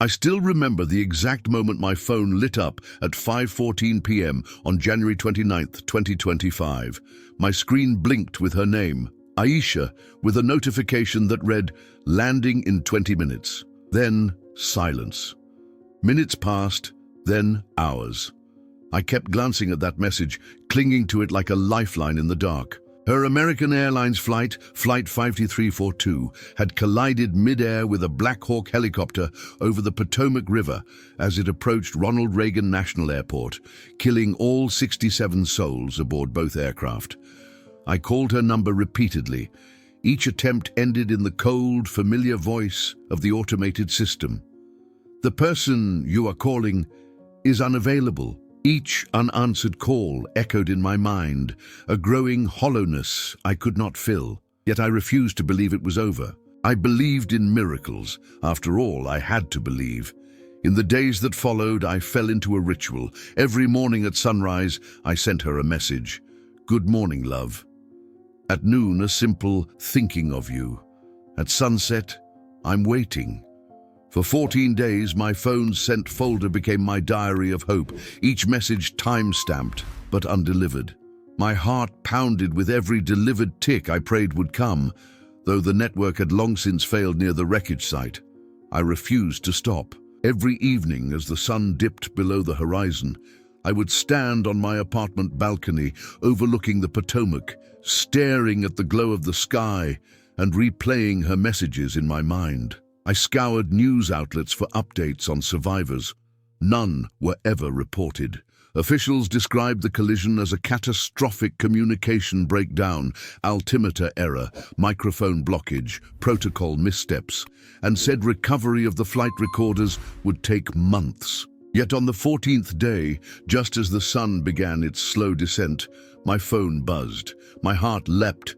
I still remember the exact moment my phone lit up at 5:14 p.m. on January 29th, 2025. My screen blinked with her name, Aisha, with a notification that read, "Landing in 20 minutes." Then silence. Minutes passed, then hours. I kept glancing at that message, clinging to it like a lifeline in the dark. Her American Airlines flight, Flight 5342, had collided mid-air with a Black Hawk helicopter over the Potomac River as it approached Ronald Reagan National Airport, killing all 67 souls aboard both aircraft. I called her number repeatedly. Each attempt ended in the cold, familiar voice of the automated system. "The person you are calling is unavailable." Each unanswered call echoed in my mind, a growing hollowness I could not fill. Yet I refused to believe it was over. I believed in miracles. After all, I had to believe. In the days that followed, I fell into a ritual. Every morning at sunrise, I sent her a message. "Good morning, love." At noon, a simple "thinking of you." At sunset, "I'm waiting." For 14 days, my phone's sent folder became my diary of hope, each message time-stamped, but undelivered. My heart pounded with every delivered tick I prayed would come, though the network had long since failed near the wreckage site. I refused to stop. Every evening, as the sun dipped below the horizon, I would stand on my apartment balcony overlooking the Potomac, staring at the glow of the sky and replaying her messages in my mind. I scoured news outlets for updates on survivors. None were ever reported. Officials described the collision as a catastrophic communication breakdown, altimeter error, microphone blockage, protocol missteps, and said recovery of the flight recorders would take months. Yet on the 14th day, just as the sun began its slow descent, my phone buzzed. My heart leapt.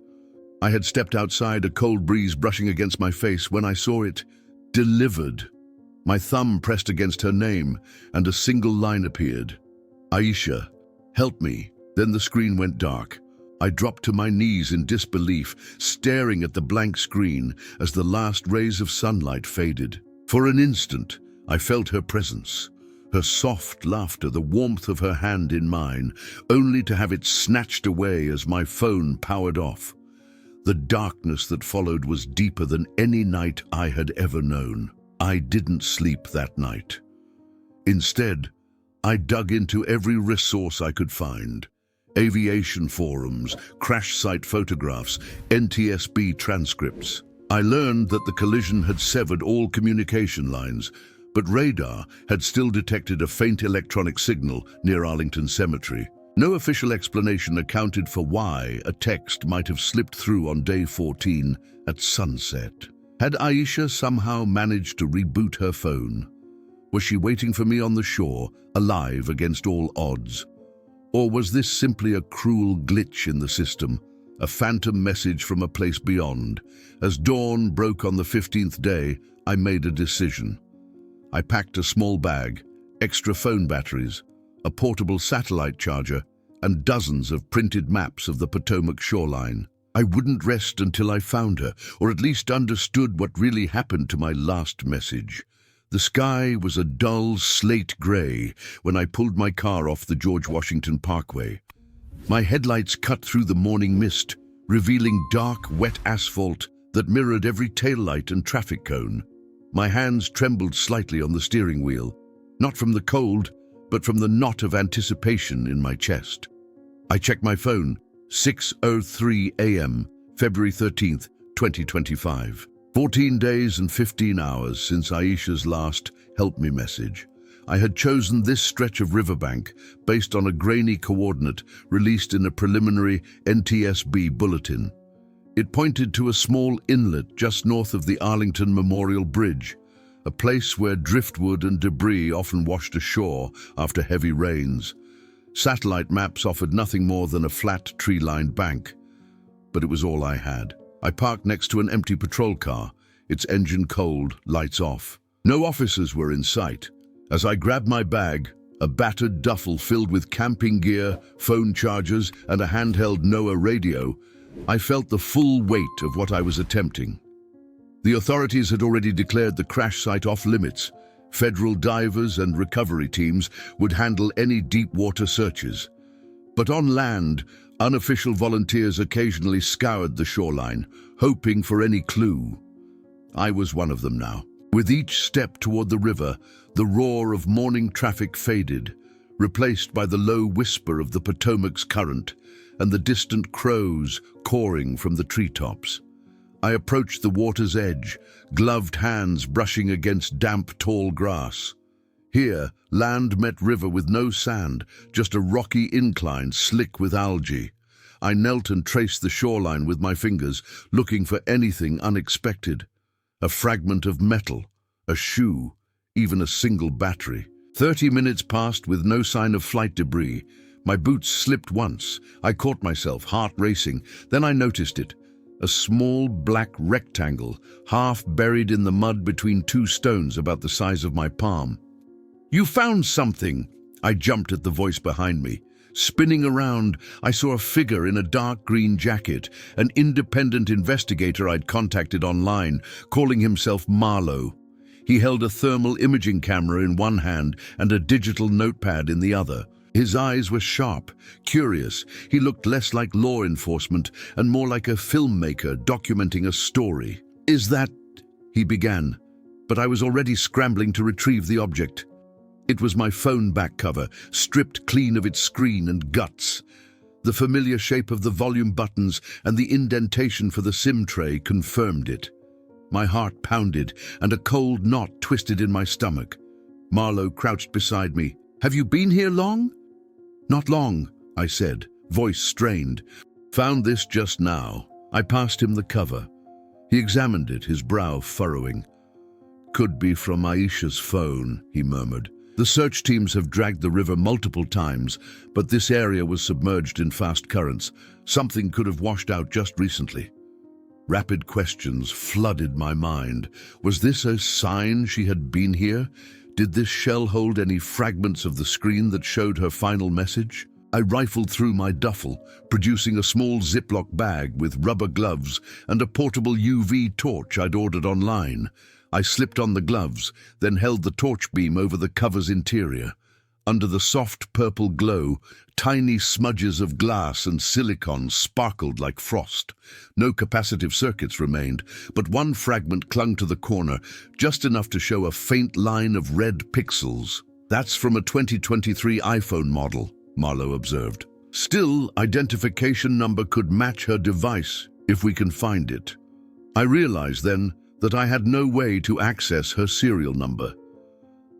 I had stepped outside, a cold breeze brushing against my face, when I saw it delivered. My thumb pressed against her name, and a single line appeared. "Aisha, help me." Then the screen went dark. I dropped to my knees in disbelief, staring at the blank screen as the last rays of sunlight faded. For an instant, I felt her presence, her soft laughter, the warmth of her hand in mine, only to have it snatched away as my phone powered off. The darkness that followed was deeper than any night I had ever known. I didn't sleep that night. Instead, I dug into every resource I could find. Aviation forums, crash site photographs, NTSB transcripts. I learned that the collision had severed all communication lines, but radar had still detected a faint electronic signal near Arlington Cemetery. No official explanation accounted for why a text might have slipped through on day 14 at sunset. Had Aisha somehow managed to reboot her phone? Was she waiting for me on the shore, alive against all odds? Or was this simply a cruel glitch in the system, a phantom message from a place beyond? As dawn broke on the 15th day, I made a decision. I packed a small bag, extra phone batteries, a portable satellite charger, and dozens of printed maps of the Potomac shoreline. I wouldn't rest until I found her, or at least understood what really happened to my last message. The sky was a dull slate gray when I pulled my car off the George Washington Parkway. My headlights cut through the morning mist, revealing dark, wet asphalt that mirrored every taillight and traffic cone. My hands trembled slightly on the steering wheel, not from the cold, but from the knot of anticipation in my chest. I checked my phone, 6:03 a.m., February 13th, 2025. 14 days and 15 hours since Aisha's last "help me" message. I had chosen this stretch of riverbank based on a grainy coordinate released in a preliminary NTSB bulletin. It pointed to a small inlet just north of the Arlington Memorial Bridge, a place where driftwood and debris often washed ashore after heavy rains. Satellite maps offered nothing more than a flat, tree-lined bank, but it was all I had. I parked next to an empty patrol car, its engine cold, lights off. No officers were in sight. As I grabbed my bag, a battered duffel filled with camping gear, phone chargers, and a handheld NOAA radio, I felt the full weight of what I was attempting. The authorities had already declared the crash site off limits, Federal divers and recovery teams would handle any deep water searches. But on land, unofficial volunteers occasionally scoured the shoreline, hoping for any clue. I was one of them now. With each step toward the river, the roar of morning traffic faded, replaced by the low whisper of the Potomac's current and the distant crows cawing from the treetops. I approached the water's edge, gloved hands brushing against damp, tall grass. Here, land met river with no sand, just a rocky incline slick with algae. I knelt and traced the shoreline with my fingers, looking for anything unexpected. A fragment of metal, a shoe, even a single battery. 30 minutes passed with no sign of flight debris. My boots slipped once. I caught myself, heart racing. Then I noticed it. A small black rectangle, half buried in the mud between two stones about the size of my palm. "You found something!" I jumped at the voice behind me. Spinning around, I saw a figure in a dark green jacket, an independent investigator I'd contacted online, calling himself Marlowe. He held a thermal imaging camera in one hand and a digital notepad in the other. His eyes were sharp, curious. He looked less like law enforcement and more like a filmmaker documenting a story. "Is that—" he began, but I was already scrambling to retrieve the object. It was my phone back cover, stripped clean of its screen and guts. The familiar shape of the volume buttons and the indentation for the SIM tray confirmed it. My heart pounded and a cold knot twisted in my stomach. Marlowe crouched beside me. "Have you been here long?" "Not long," I said, voice strained. "Found this just now." I passed him the cover. He examined it, his brow furrowing. "Could be from Aisha's phone," he murmured. "The search teams have dragged the river multiple times, but this area was submerged in fast currents. Something could have washed out just recently." Rapid questions flooded my mind. Was this a sign she had been here? Did this shell hold any fragments of the screen that showed her final message? I rifled through my duffel, producing a small Ziploc bag with rubber gloves and a portable UV torch I'd ordered online. I slipped on the gloves, then held the torch beam over the cover's interior. Under the soft purple glow, tiny smudges of glass and silicon sparkled like frost. No capacitive circuits remained, but one fragment clung to the corner, just enough to show a faint line of red pixels. "That's from a 2023 iPhone model," Marlowe observed. "Still, identification number could match her device, if we can find it." I realized then that I had no way to access her serial number.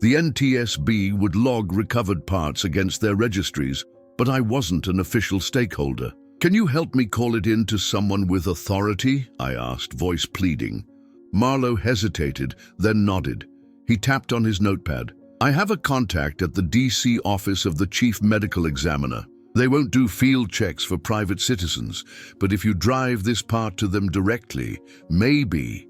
The NTSB would log recovered parts against their registries, but I wasn't an official stakeholder. "Can you help me call it in to someone with authority?" I asked, voice pleading. Marlowe hesitated, then nodded. He tapped on his notepad. "I have a contact at the DC office of the chief medical examiner. They won't do field checks for private citizens, but if you drive this part to them directly, maybe—"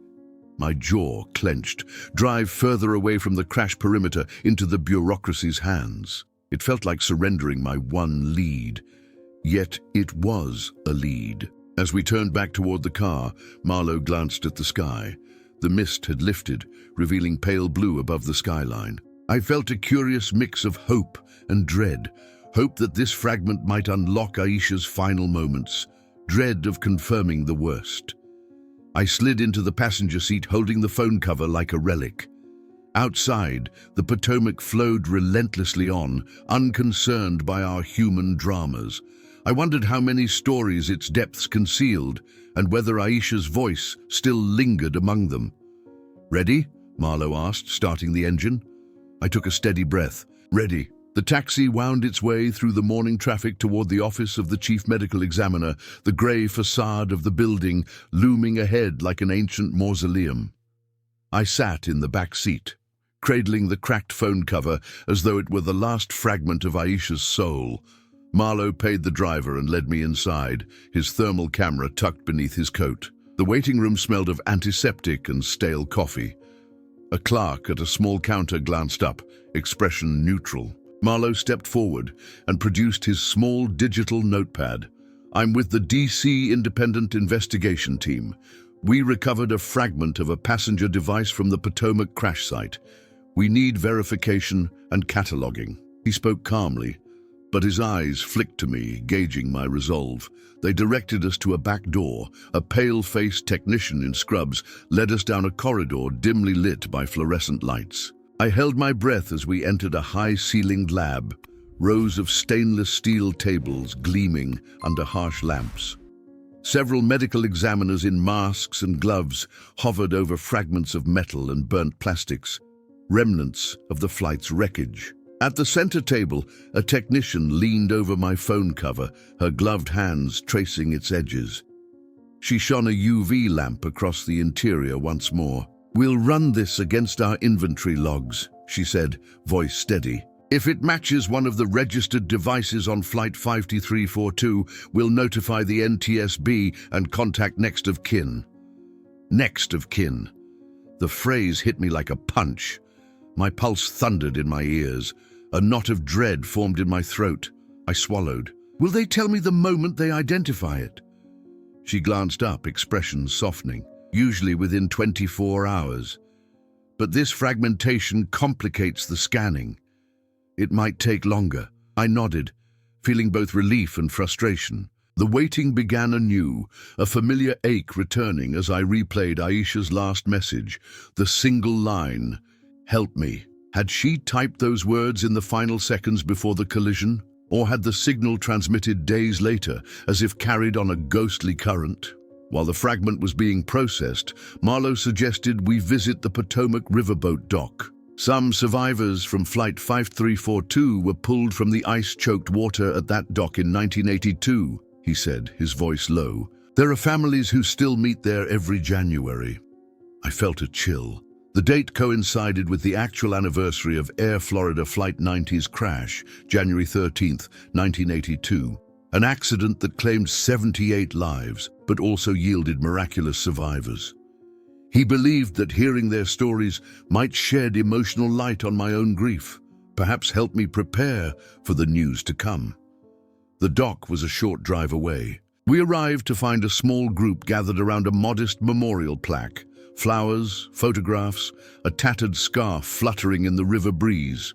My jaw clenched. Drive further away from the crash perimeter into the bureaucracy's hands. It felt like surrendering my one lead. Yet it was a lead. As we turned back toward the car, Marlowe glanced at the sky. The mist had lifted, revealing pale blue above the skyline. I felt a curious mix of hope and dread. Hope that this fragment might unlock Aisha's final moments. Dread of confirming the worst. I slid into the passenger seat, holding the phone cover like a relic. Outside, the Potomac flowed relentlessly on, unconcerned by our human dramas. I wondered how many stories its depths concealed, and whether Aisha's voice still lingered among them. "Ready?" Marlowe asked, starting the engine. I took a steady breath. "Ready." The taxi wound its way through the morning traffic toward the office of the chief medical examiner, the grey facade of the building looming ahead like an ancient mausoleum. I sat in the back seat, cradling the cracked phone cover as though it were the last fragment of Aisha's soul. Marlowe paid the driver and led me inside, his thermal camera tucked beneath his coat. The waiting room smelled of antiseptic and stale coffee. A clerk at a small counter glanced up, expression neutral. Marlowe stepped forward and produced his small digital notepad. "I'm with the DC Independent Investigation Team. We recovered a fragment of a passenger device from the Potomac crash site. We need verification and cataloging. He spoke calmly, but his eyes flicked to me, gauging my resolve. They directed us to a back door. A pale-faced technician in scrubs led us down a corridor dimly lit by fluorescent lights. I held my breath as we entered a high-ceilinged lab, rows of stainless steel tables gleaming under harsh lamps. Several medical examiners in masks and gloves hovered over fragments of metal and burnt plastics, remnants of the flight's wreckage. At the center table, a technician leaned over my phone cover, her gloved hands tracing its edges. She shone a UV lamp across the interior once more. "We'll run this against our inventory logs," she said, voice steady. "If it matches one of the registered devices on Flight 5342, we'll notify the NTSB and contact next of kin." Next of kin. The phrase hit me like a punch. My pulse thundered in my ears. A knot of dread formed in my throat. I swallowed. "Will they tell me the moment they identify it?" She glanced up, expression softening. "Usually within 24 hours. But this fragmentation complicates the scanning. It might take longer." I nodded, feeling both relief and frustration. The waiting began anew, a familiar ache returning as I replayed Aisha's last message, the single line, "Help me." Had she typed those words in the final seconds before the collision? Or had the signal transmitted days later, as if carried on a ghostly current? While the fragment was being processed, Marlowe suggested we visit the Potomac Riverboat dock. Some survivors from Flight 5342 were pulled from the ice-choked water at that dock in 1982, he said, his voice low. "There are families who still meet there every January." I felt a chill. The date coincided with the actual anniversary of Air Florida Flight 90's crash, January 13th, 1982, an accident that claimed 78 lives, but also yielded miraculous survivors. He believed that hearing their stories might shed emotional light on my own grief, perhaps help me prepare for the news to come. The dock was a short drive away. We arrived to find a small group gathered around a modest memorial plaque. Flowers, photographs, a tattered scarf fluttering in the river breeze.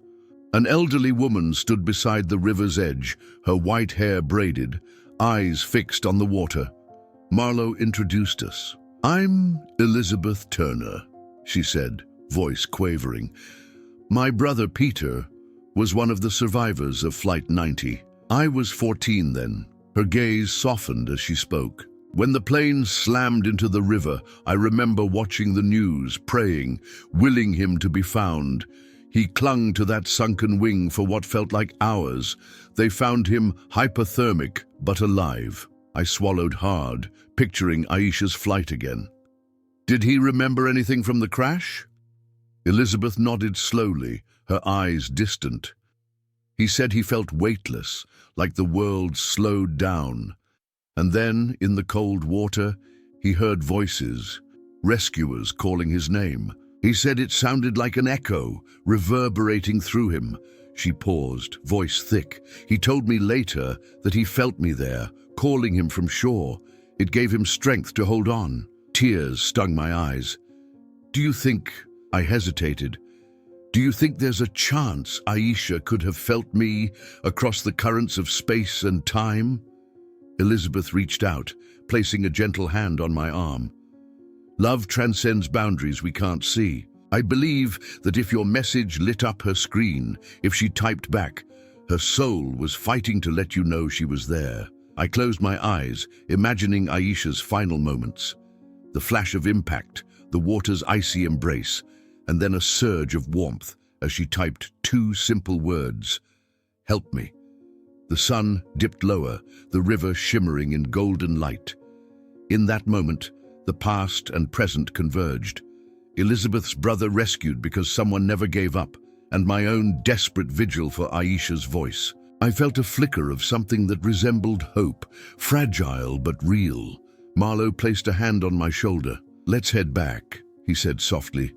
An elderly woman stood beside the river's edge, her white hair braided, eyes fixed on the water. Marlowe introduced us. "I'm Elizabeth Turner," she said, voice quavering. "My brother Peter was one of the survivors of Flight 90. I was 14 then." Her gaze softened as she spoke. "When the plane slammed into the river, I remember watching the news, praying, willing him to be found. He clung to that sunken wing for what felt like hours. They found him hypothermic, but alive." I swallowed hard, picturing Aisha's flight again. "Did he remember anything from the crash?" Elizabeth nodded slowly, her eyes distant. "He said he felt weightless, like the world slowed down. And then, in the cold water, he heard voices, rescuers calling his name. He said it sounded like an echo, reverberating through him." She paused, voice thick. "He told me later that he felt me there, calling him from shore. It gave him strength to hold on." Tears stung my eyes. "Do you think—" I hesitated. "Do you think there's a chance Aisha could have felt me across the currents of space and time?" Elizabeth reached out, placing a gentle hand on my arm. "Love transcends boundaries we can't see. I believe that if your message lit up her screen, if she typed back, her soul was fighting to let you know she was there." I closed my eyes, imagining Aisha's final moments. The flash of impact, the water's icy embrace, and then a surge of warmth as she typed two simple words, "Help me." The sun dipped lower, the river shimmering in golden light. In that moment, the past and present converged. Elizabeth's brother rescued because someone never gave up, and my own desperate vigil for Aisha's voice. I felt a flicker of something that resembled hope, fragile but real. Marlowe placed a hand on my shoulder. "Let's head back," he said softly.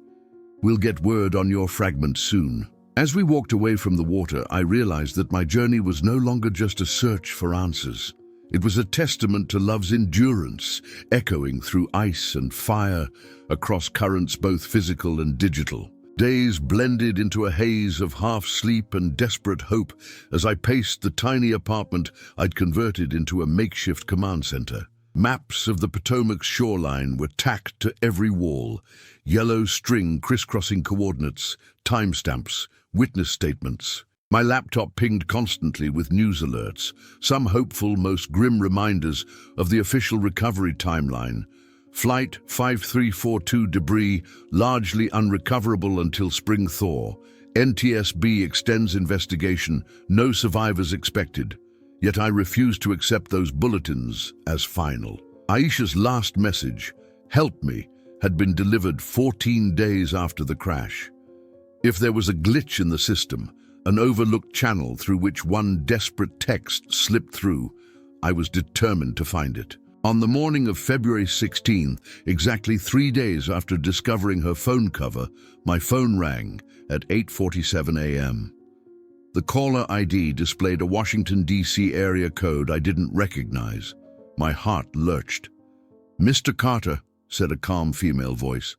"We'll get word on your fragment soon." As we walked away from the water, I realized that my journey was no longer just a search for answers. It was a testament to love's endurance, echoing through ice and fire, across currents both physical and digital. Days blended into a haze of half-sleep and desperate hope as I paced the tiny apartment I'd converted into a makeshift command center. Maps of the Potomac's shoreline were tacked to every wall, yellow string crisscrossing coordinates, timestamps, witness statements. My laptop pinged constantly with news alerts, some hopeful, most grim reminders of the official recovery timeline. Flight 5342 debris, largely unrecoverable until spring thaw. NTSB extends investigation, no survivors expected. Yet I refused to accept those bulletins as final. Aisha's last message, "Help me," had been delivered 14 days after the crash. If there was a glitch in the system, an overlooked channel through which one desperate text slipped through, I was determined to find it. On the morning of February 16, exactly 3 days after discovering her phone cover, my phone rang at 8:47 a.m. The caller ID displayed a Washington, D.C. area code I didn't recognize. My heart lurched. "Mr. Carter," said a calm female voice,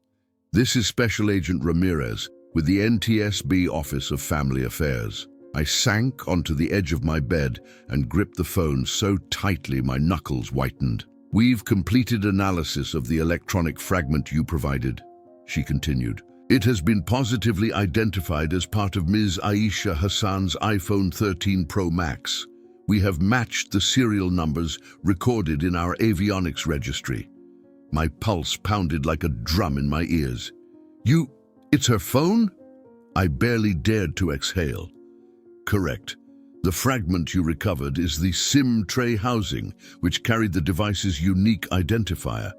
"this is Special Agent Ramirez with the NTSB Office of Family Affairs." I sank onto the edge of my bed and gripped the phone so tightly my knuckles whitened. "We've completed analysis of the electronic fragment you provided," she continued. "It has been positively identified as part of Ms. Aisha Hassan's iPhone 13 Pro Max. We have matched the serial numbers recorded in our avionics registry." My pulse pounded like a drum in my ears. It's her phone?" I barely dared to exhale. "Correct. The fragment you recovered is the SIM tray housing, which carried the device's unique identifier.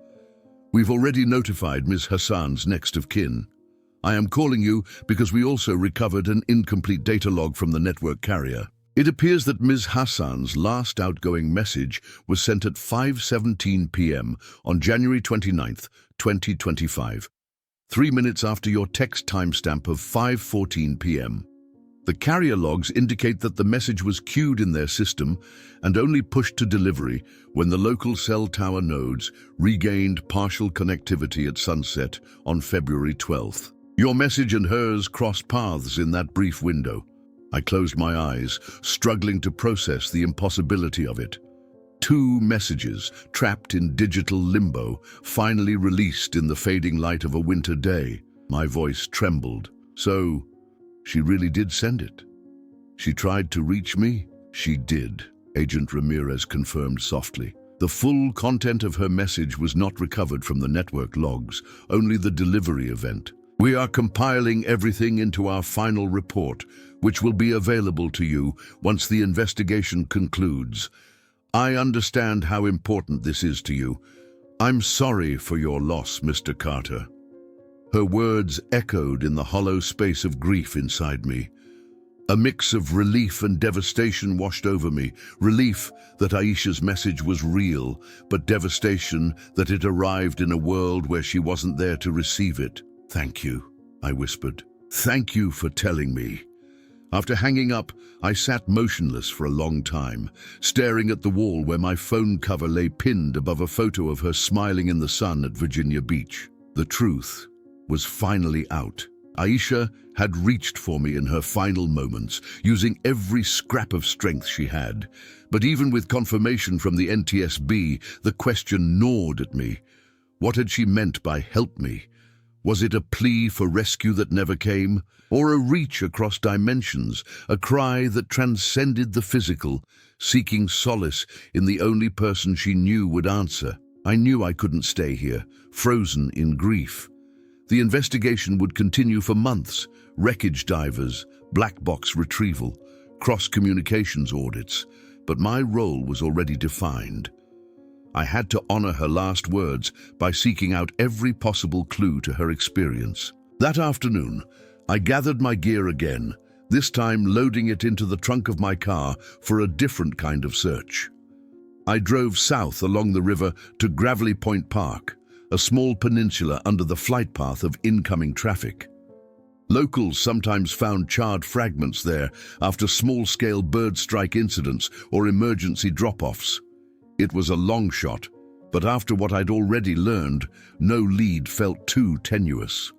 We've already notified Ms. Hassan's next of kin. I am calling you because we also recovered an incomplete data log from the network carrier. It appears that Ms. Hassan's last outgoing message was sent at 5:17 p.m. on January 29th, 2025, 3 minutes after your text timestamp of 5:14 p.m. The carrier logs indicate that the message was queued in their system and only pushed to delivery when the local cell tower nodes regained partial connectivity at sunset on February 12th. Your message and hers crossed paths in that brief window. I closed my eyes, struggling to process the impossibility of it. 2 messages, trapped in digital limbo, finally released in the fading light of a winter day. My voice trembled. So, she really did send it. She tried to reach me? She did, Agent Ramirez confirmed softly. The full content of her message was not recovered from the network logs, only the delivery event. We are compiling everything into our final report, which will be available to you once the investigation concludes. I understand how important this is to you. I'm sorry for your loss, Mr. Carter. Her words echoed in the hollow space of grief inside me. A mix of relief and devastation washed over me. Relief that Aisha's message was real, but devastation that it arrived in a world where she wasn't there to receive it. "Thank you," I whispered. "Thank you for telling me." After hanging up, I sat motionless for a long time, staring at the wall where my phone cover lay pinned above a photo of her smiling in the sun at Virginia Beach. The truth was finally out. Aisha had reached for me in her final moments, using every scrap of strength she had. But even with confirmation from the NTSB, the question gnawed at me. What had she meant by "help me"? Was it a plea for rescue that never came? Or a reach across dimensions, a cry that transcended the physical, seeking solace in the only person she knew would answer? I knew I couldn't stay here, frozen in grief. The investigation would continue for months. Wreckage divers, black box retrieval, cross-communications audits. But my role was already defined. I had to honor her last words by seeking out every possible clue to her experience. That afternoon, I gathered my gear again, this time loading it into the trunk of my car for a different kind of search. I drove south along the river to Gravelly Point Park, a small peninsula under the flight path of incoming traffic. Locals sometimes found charred fragments there after small-scale bird strike incidents or emergency drop-offs. It was a long shot, but after what I'd already learned, no lead felt too tenuous.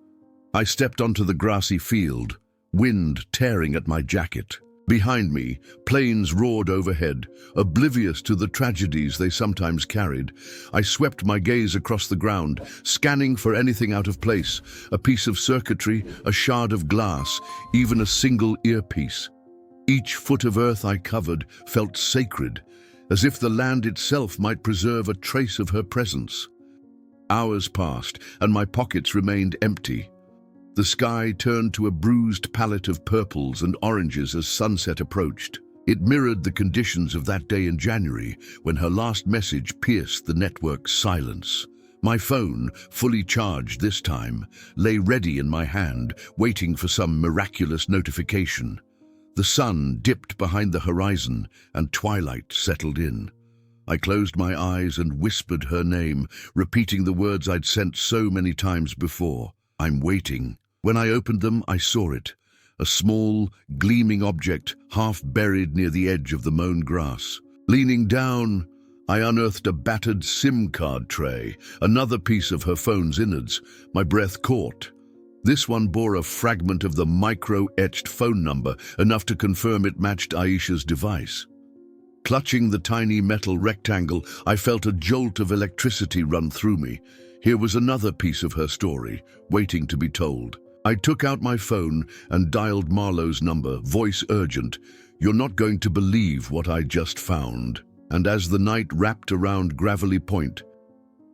I stepped onto the grassy field, wind tearing at my jacket. Behind me, planes roared overhead, oblivious to the tragedies they sometimes carried. I swept my gaze across the ground, scanning for anything out of place, a piece of circuitry, a shard of glass, even a single earpiece. Each foot of earth I covered felt sacred, as if the land itself might preserve a trace of her presence. Hours passed, and my pockets remained empty. The sky turned to a bruised palette of purples and oranges as sunset approached. It mirrored the conditions of that day in January, when her last message pierced the network's silence. My phone, fully charged this time, lay ready in my hand, waiting for some miraculous notification. The sun dipped behind the horizon, and twilight settled in. I closed my eyes and whispered her name, repeating the words I'd sent so many times before. "I'm waiting." When I opened them, I saw it, a small, gleaming object half buried near the edge of the mown grass. Leaning down, I unearthed a battered SIM card tray, another piece of her phone's innards. My breath caught. This one bore a fragment of the micro-etched phone number, enough to confirm it matched Aisha's device. Clutching the tiny metal rectangle, I felt a jolt of electricity run through me. Here was another piece of her story, waiting to be told. I took out my phone and dialed Marlowe's number, voice urgent. "You're not going to believe what I just found." And as the night wrapped around Gravelly Point,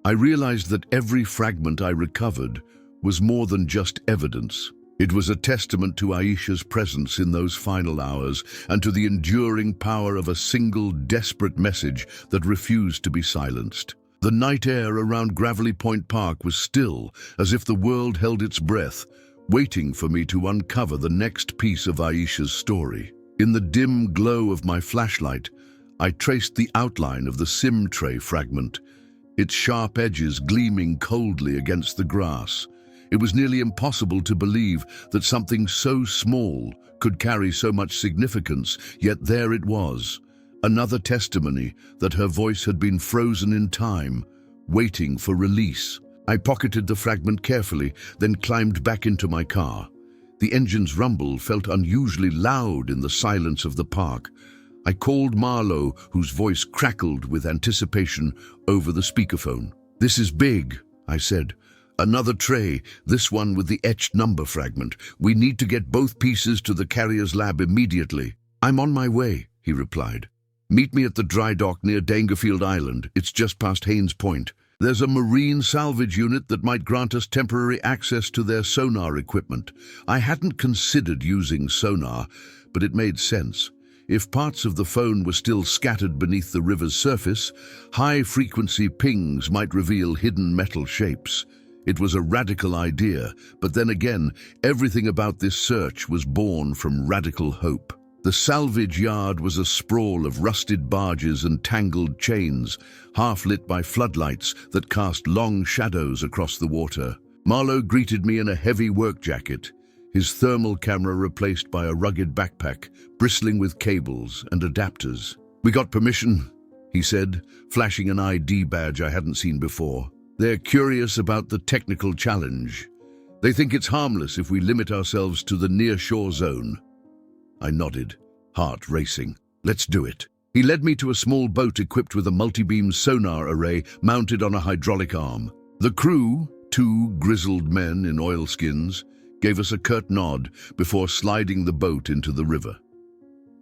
I realized that every fragment I recovered was more than just evidence. It was a testament to Aisha's presence in those final hours and to the enduring power of a single desperate message that refused to be silenced. The night air around Gravelly Point Park was still, as if the world held its breath, waiting for me to uncover the next piece of Aisha's story. In the dim glow of my flashlight, I traced the outline of the SIM tray fragment, its sharp edges gleaming coldly against the grass. It was nearly impossible to believe that something so small could carry so much significance, yet there it was, another testimony that her voice had been frozen in time, waiting for release. I pocketed the fragment carefully, then climbed back into my car. The engine's rumble felt unusually loud in the silence of the park. I called Marlowe, whose voice crackled with anticipation, over the speakerphone. "This is big," I said. "Another tray, this one with the etched number fragment. We need to get both pieces to the carrier's lab immediately." "I'm on my way," he replied. "Meet me at the dry dock near Dangerfield Island. It's just past Haynes Point. There's a marine salvage unit that might grant us temporary access to their sonar equipment." I hadn't considered using sonar, but it made sense. If parts of the phone were still scattered beneath the river's surface, high-frequency pings might reveal hidden metal shapes. It was a radical idea, but then again, everything about this search was born from radical hope. The salvage yard was a sprawl of rusted barges and tangled chains, half lit by floodlights that cast long shadows across the water. Marlowe greeted me in a heavy work jacket, his thermal camera replaced by a rugged backpack, bristling with cables and adapters. "We got permission," he said, flashing an ID badge I hadn't seen before. "They're curious about the technical challenge. They think it's harmless if we limit ourselves to the near-shore zone." I nodded, heart racing. "Let's do it." He led me to a small boat equipped with a multi-beam sonar array mounted on a hydraulic arm. The crew, two grizzled men in oilskins, gave us a curt nod before sliding the boat into the river.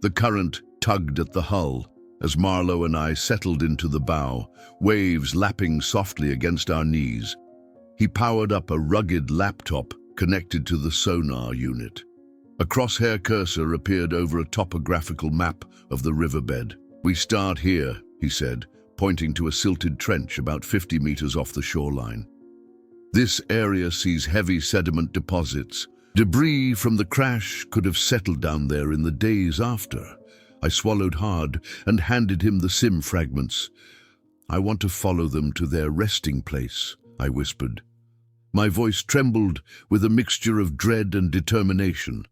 The current tugged at the hull as Marlowe and I settled into the bow, waves lapping softly against our knees. He powered up a rugged laptop connected to the sonar unit. A crosshair cursor appeared over a topographical map of the riverbed. "We start here," he said, pointing to a silted trench about 50 meters off the shoreline. "This area sees heavy sediment deposits. Debris from the crash could have settled down there in the days after." I swallowed hard and handed him the SIM fragments. "I want to follow them to their resting place," I whispered. My voice trembled with a mixture of dread and determination.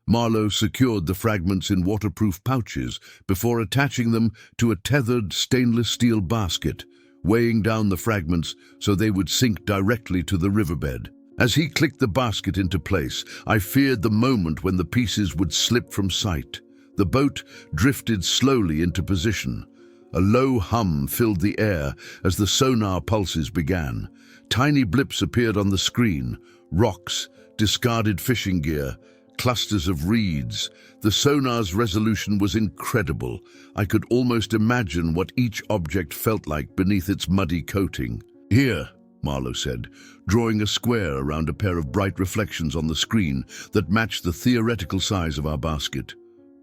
Marlowe secured the fragments in waterproof pouches before attaching them to a tethered stainless steel basket, weighing down the fragments so they would sink directly to the riverbed. As he clicked the basket into place, I feared the moment when the pieces would slip from sight. The boat drifted slowly into position. A low hum filled the air as the sonar pulses began. Tiny blips appeared on the screen: rocks, discarded fishing gear, clusters of reeds. The sonar's resolution was incredible. I could almost imagine what each object felt like beneath its muddy coating. "Here," Marlowe said, drawing a square around a pair of bright reflections on the screen that matched the theoretical size of our basket.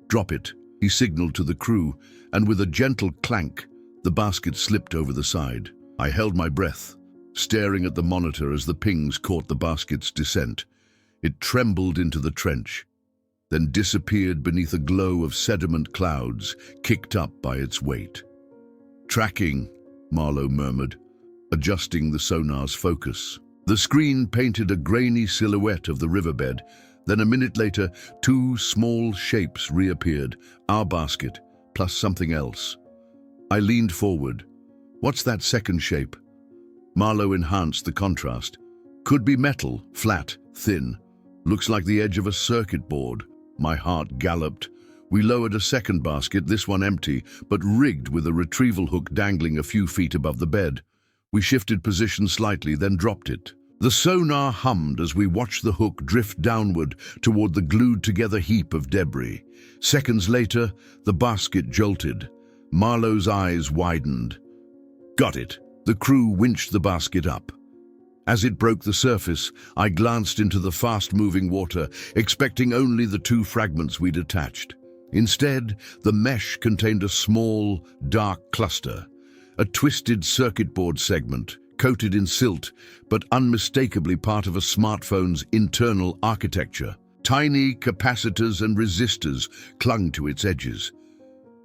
"Drop it," he signaled to the crew, and with a gentle clank, the basket slipped over the side. I held my breath, staring at the monitor as the pings caught the basket's descent. It trembled into the trench, then disappeared beneath a glow of sediment clouds kicked up by its weight. "Tracking," Marlowe murmured, adjusting the sonar's focus. The screen painted a grainy silhouette of the riverbed. Then a minute later, two small shapes reappeared, our basket, plus something else. I leaned forward. "What's that second shape?" Marlowe enhanced the contrast. "Could be metal, flat, thin. Looks like the edge of a circuit board." My heart galloped. We lowered a second basket, this one empty, but rigged with a retrieval hook dangling a few feet above the bed. We shifted position slightly, then dropped it. The sonar hummed as we watched the hook drift downward toward the glued-together heap of debris. Seconds later, the basket jolted. Marlowe's eyes widened. "Got it." The crew winched the basket up. As it broke the surface, I glanced into the fast-moving water, expecting only the two fragments we'd attached. Instead, the mesh contained a small, dark cluster, a twisted circuit board segment, coated in silt, but unmistakably part of a smartphone's internal architecture. Tiny capacitors and resistors clung to its edges.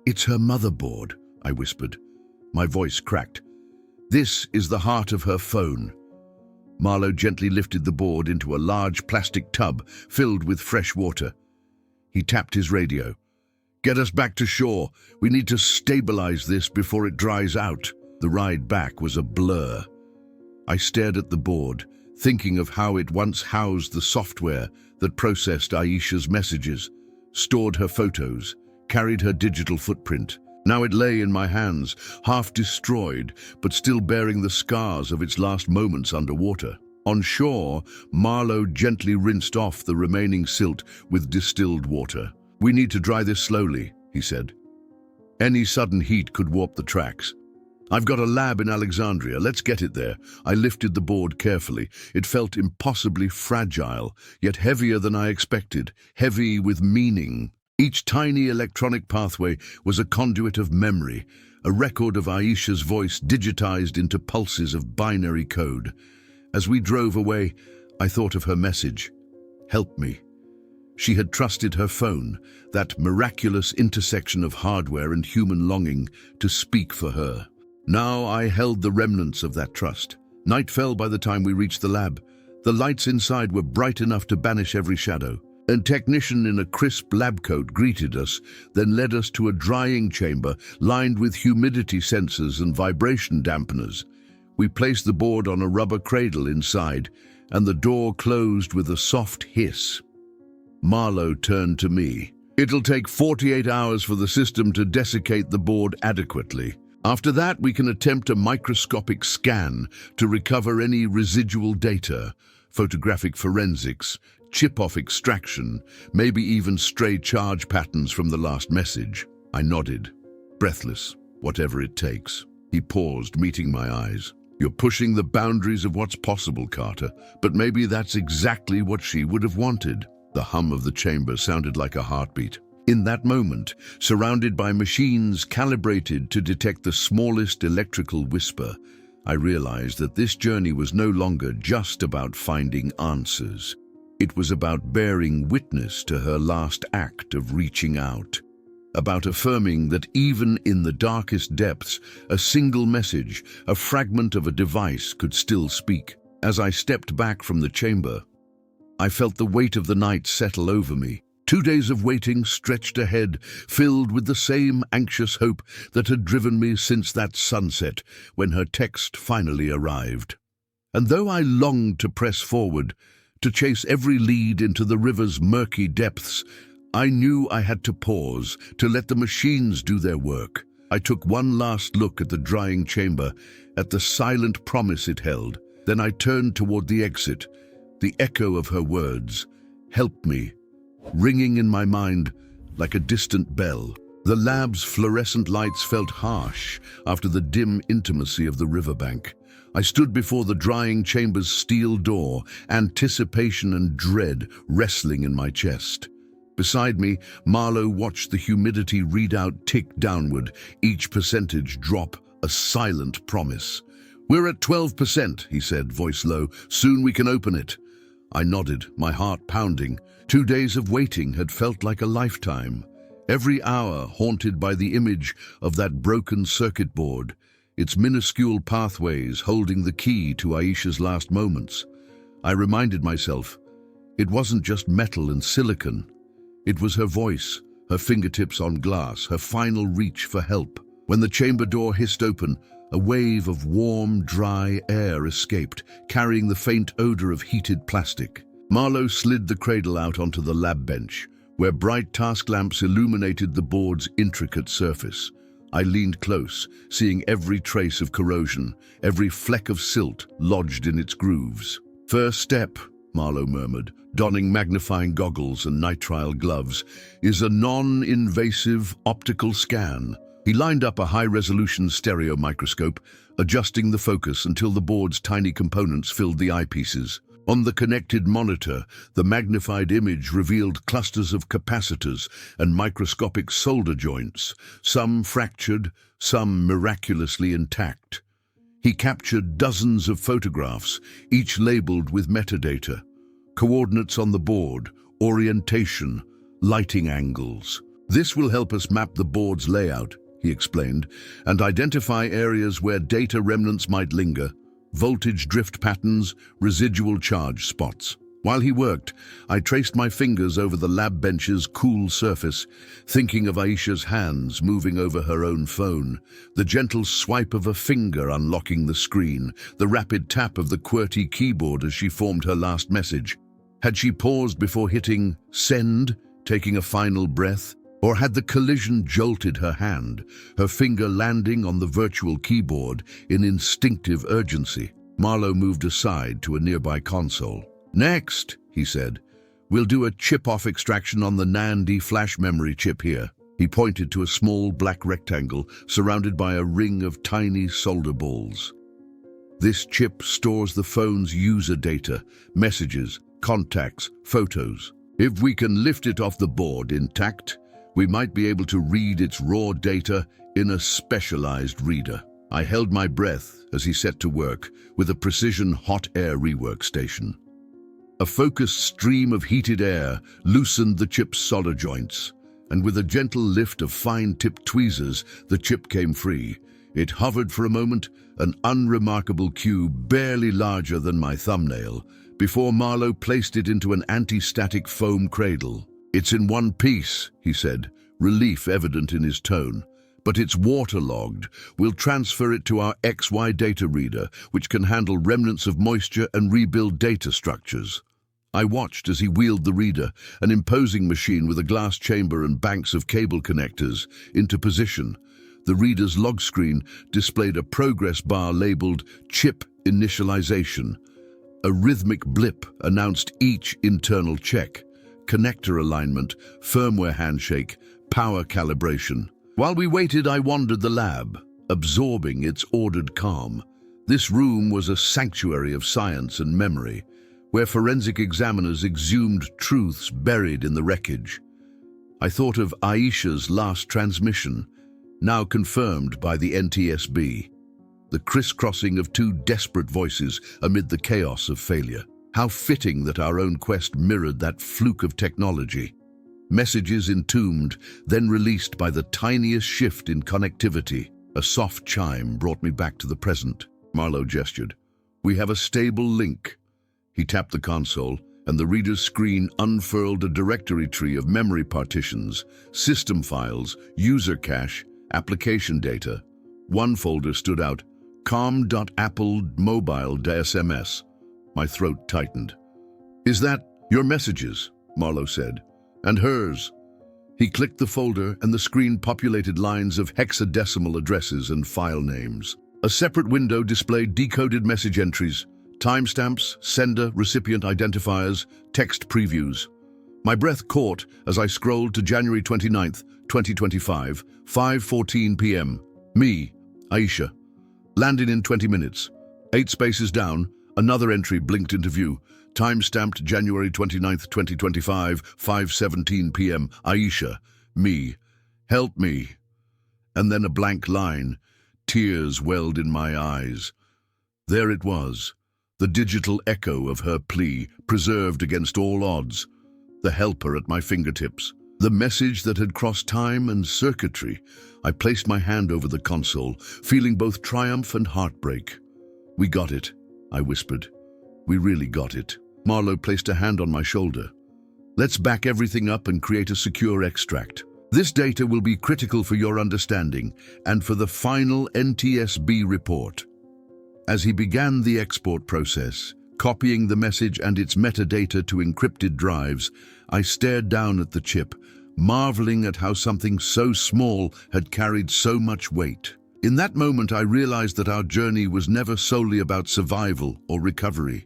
"It's her motherboard," I whispered. My voice cracked. "This is the heart of her phone." Marlowe gently lifted the board into a large plastic tub filled with fresh water. He tapped his radio. "Get us back to shore. We need to stabilize this before it dries out." The ride back was a blur. I stared at the board, thinking of how it once housed the software that processed Aisha's messages, stored her photos, carried her digital footprint. Now it lay in my hands, half destroyed, but still bearing the scars of its last moments underwater. On shore, Marlowe gently rinsed off the remaining silt with distilled water. "We need to dry this slowly," he said. "Any sudden heat could warp the tracks. I've got a lab in Alexandria. Let's get it there." I lifted the board carefully. It felt impossibly fragile, yet heavier than I expected, heavy with meaning. Each tiny electronic pathway was a conduit of memory, a record of Aisha's voice digitized into pulses of binary code. As we drove away, I thought of her message: "Help me." She had trusted her phone, that miraculous intersection of hardware and human longing, to speak for her. Now I held the remnants of that trust. Night fell by the time we reached the lab. The lights inside were bright enough to banish every shadow. A technician in a crisp lab coat greeted us, then led us to a drying chamber lined with humidity sensors and vibration dampeners. We placed the board on a rubber cradle inside, and the door closed with a soft hiss. Marlowe turned to me. "It'll take 48 hours for the system to desiccate the board adequately. After that, we can attempt a microscopic scan to recover any residual data, photographic forensics, chip-off extraction, maybe even stray charge patterns from the last message." I nodded, breathless. "Whatever it takes." He paused, meeting my eyes. "You're pushing the boundaries of what's possible, Carter, but maybe that's exactly what she would have wanted." The hum of the chamber sounded like a heartbeat. In that moment, surrounded by machines calibrated to detect the smallest electrical whisper, I realized that this journey was no longer just about finding answers. It was about bearing witness to her last act of reaching out, about affirming that even in the darkest depths, a single message, a fragment of a device, could still speak. As I stepped back from the chamber, I felt the weight of the night settle over me. 2 days of waiting stretched ahead, filled with the same anxious hope that had driven me since that sunset when her text finally arrived. And though I longed to press forward, to chase every lead into the river's murky depths, I knew I had to pause, to let the machines do their work. I took one last look at the drying chamber, at the silent promise it held. Then I turned toward the exit, the echo of her words, "Help me," ringing in my mind like a distant bell. The lab's fluorescent lights felt harsh after the dim intimacy of the riverbank. I stood before the drying chamber's steel door, anticipation and dread wrestling in my chest. Beside me, Marlowe watched the humidity readout tick downward, each percentage drop a silent promise. "We're at 12%, he said, voice low. "Soon we can open it." I nodded, my heart pounding. 2 days of waiting had felt like a lifetime. Every hour haunted by the image of that broken circuit board, its minuscule pathways holding the key to Aisha's last moments. I reminded myself, it wasn't just metal and silicon. It was her voice, her fingertips on glass, her final reach for help. When the chamber door hissed open, a wave of warm, dry air escaped, carrying the faint odor of heated plastic. Marlowe slid the cradle out onto the lab bench, where bright task lamps illuminated the board's intricate surface. I leaned close, seeing every trace of corrosion, every fleck of silt lodged in its grooves. "First step," Marlowe murmured, donning magnifying goggles and nitrile gloves, "is a non-invasive optical scan." He lined up a high-resolution stereo microscope, adjusting the focus until the board's tiny components filled the eyepieces. On the connected monitor, the magnified image revealed clusters of capacitors and microscopic solder joints, some fractured, some miraculously intact. He captured dozens of photographs, each labeled with metadata, coordinates on the board, orientation, lighting angles. "This will help us map the board's layout," he explained, "and identify areas where data remnants might linger, voltage drift patterns, residual charge spots." While he worked, I traced my fingers over the lab bench's cool surface, thinking of Aisha's hands moving over her own phone, the gentle swipe of a finger unlocking the screen, the rapid tap of the QWERTY keyboard as she formed her last message. Had she paused before hitting send, taking a final breath? Or had the collision jolted her hand, her finger landing on the virtual keyboard in instinctive urgency? Marlowe moved aside to a nearby console. "Next," he said, "we'll do a chip-off extraction on the NAND flash memory chip here." He pointed to a small black rectangle surrounded by a ring of tiny solder balls. "This chip stores the phone's user data, messages, contacts, photos. If we can lift it off the board intact, we might be able to read its raw data in a specialized reader." I held my breath as he set to work with a precision hot air rework station. A focused stream of heated air loosened the chip's solder joints, and with a gentle lift of fine-tipped tweezers, the chip came free. It hovered for a moment, an unremarkable cube barely larger than my thumbnail, before Marlowe placed it into an anti-static foam cradle. "It's in one piece," he said, relief evident in his tone. "But it's waterlogged. We'll transfer it to our XY data reader, which can handle remnants of moisture and rebuild data structures." I watched as he wheeled the reader, an imposing machine with a glass chamber and banks of cable connectors, into position. The reader's log screen displayed a progress bar labeled Chip Initialization. A rhythmic blip announced each internal check: connector alignment, firmware handshake, power calibration. While we waited, I wandered the lab, absorbing its ordered calm. This room was a sanctuary of science and memory, where forensic examiners exhumed truths buried in the wreckage. I thought of Aisha's last transmission, now confirmed by the NTSB, the crisscrossing of two desperate voices amid the chaos of failure. How fitting that our own quest mirrored that fluke of technology. Messages entombed, then released by the tiniest shift in connectivity. A soft chime brought me back to the present. Marlowe gestured. "We have a stable link." He tapped the console, and the reader's screen unfurled a directory tree of memory partitions, system files, user cache, application data. One folder stood out, com.apple mobile SMS. My throat tightened. Is that your messages? Marlowe said. And hers. He clicked the folder and the screen populated lines of hexadecimal addresses and file names. A separate window displayed decoded message entries, timestamps, sender, recipient identifiers, text previews. My breath caught as I scrolled to January 29th, 2025, 5:14 p.m. Me, Aisha. Landed in 20 minutes. 8 spaces down, another entry blinked into view. Time-stamped January 29th, 2025, 5:17 p.m. Aisha. Me. Help me. And then a blank line. Tears welled in my eyes. There it was. The digital echo of her plea, preserved against all odds. The helper at my fingertips. The message that had crossed time and circuitry. I placed my hand over the console, feeling both triumph and heartbreak. We got it, I whispered. We really got it. Marlowe placed a hand on my shoulder. Let's back everything up and create a secure extract. This data will be critical for your understanding and for the final NTSB report. As he began the export process, copying the message and its metadata to encrypted drives, I stared down at the chip, marveling at how something so small had carried so much weight. In that moment, I realized that our journey was never solely about survival or recovery.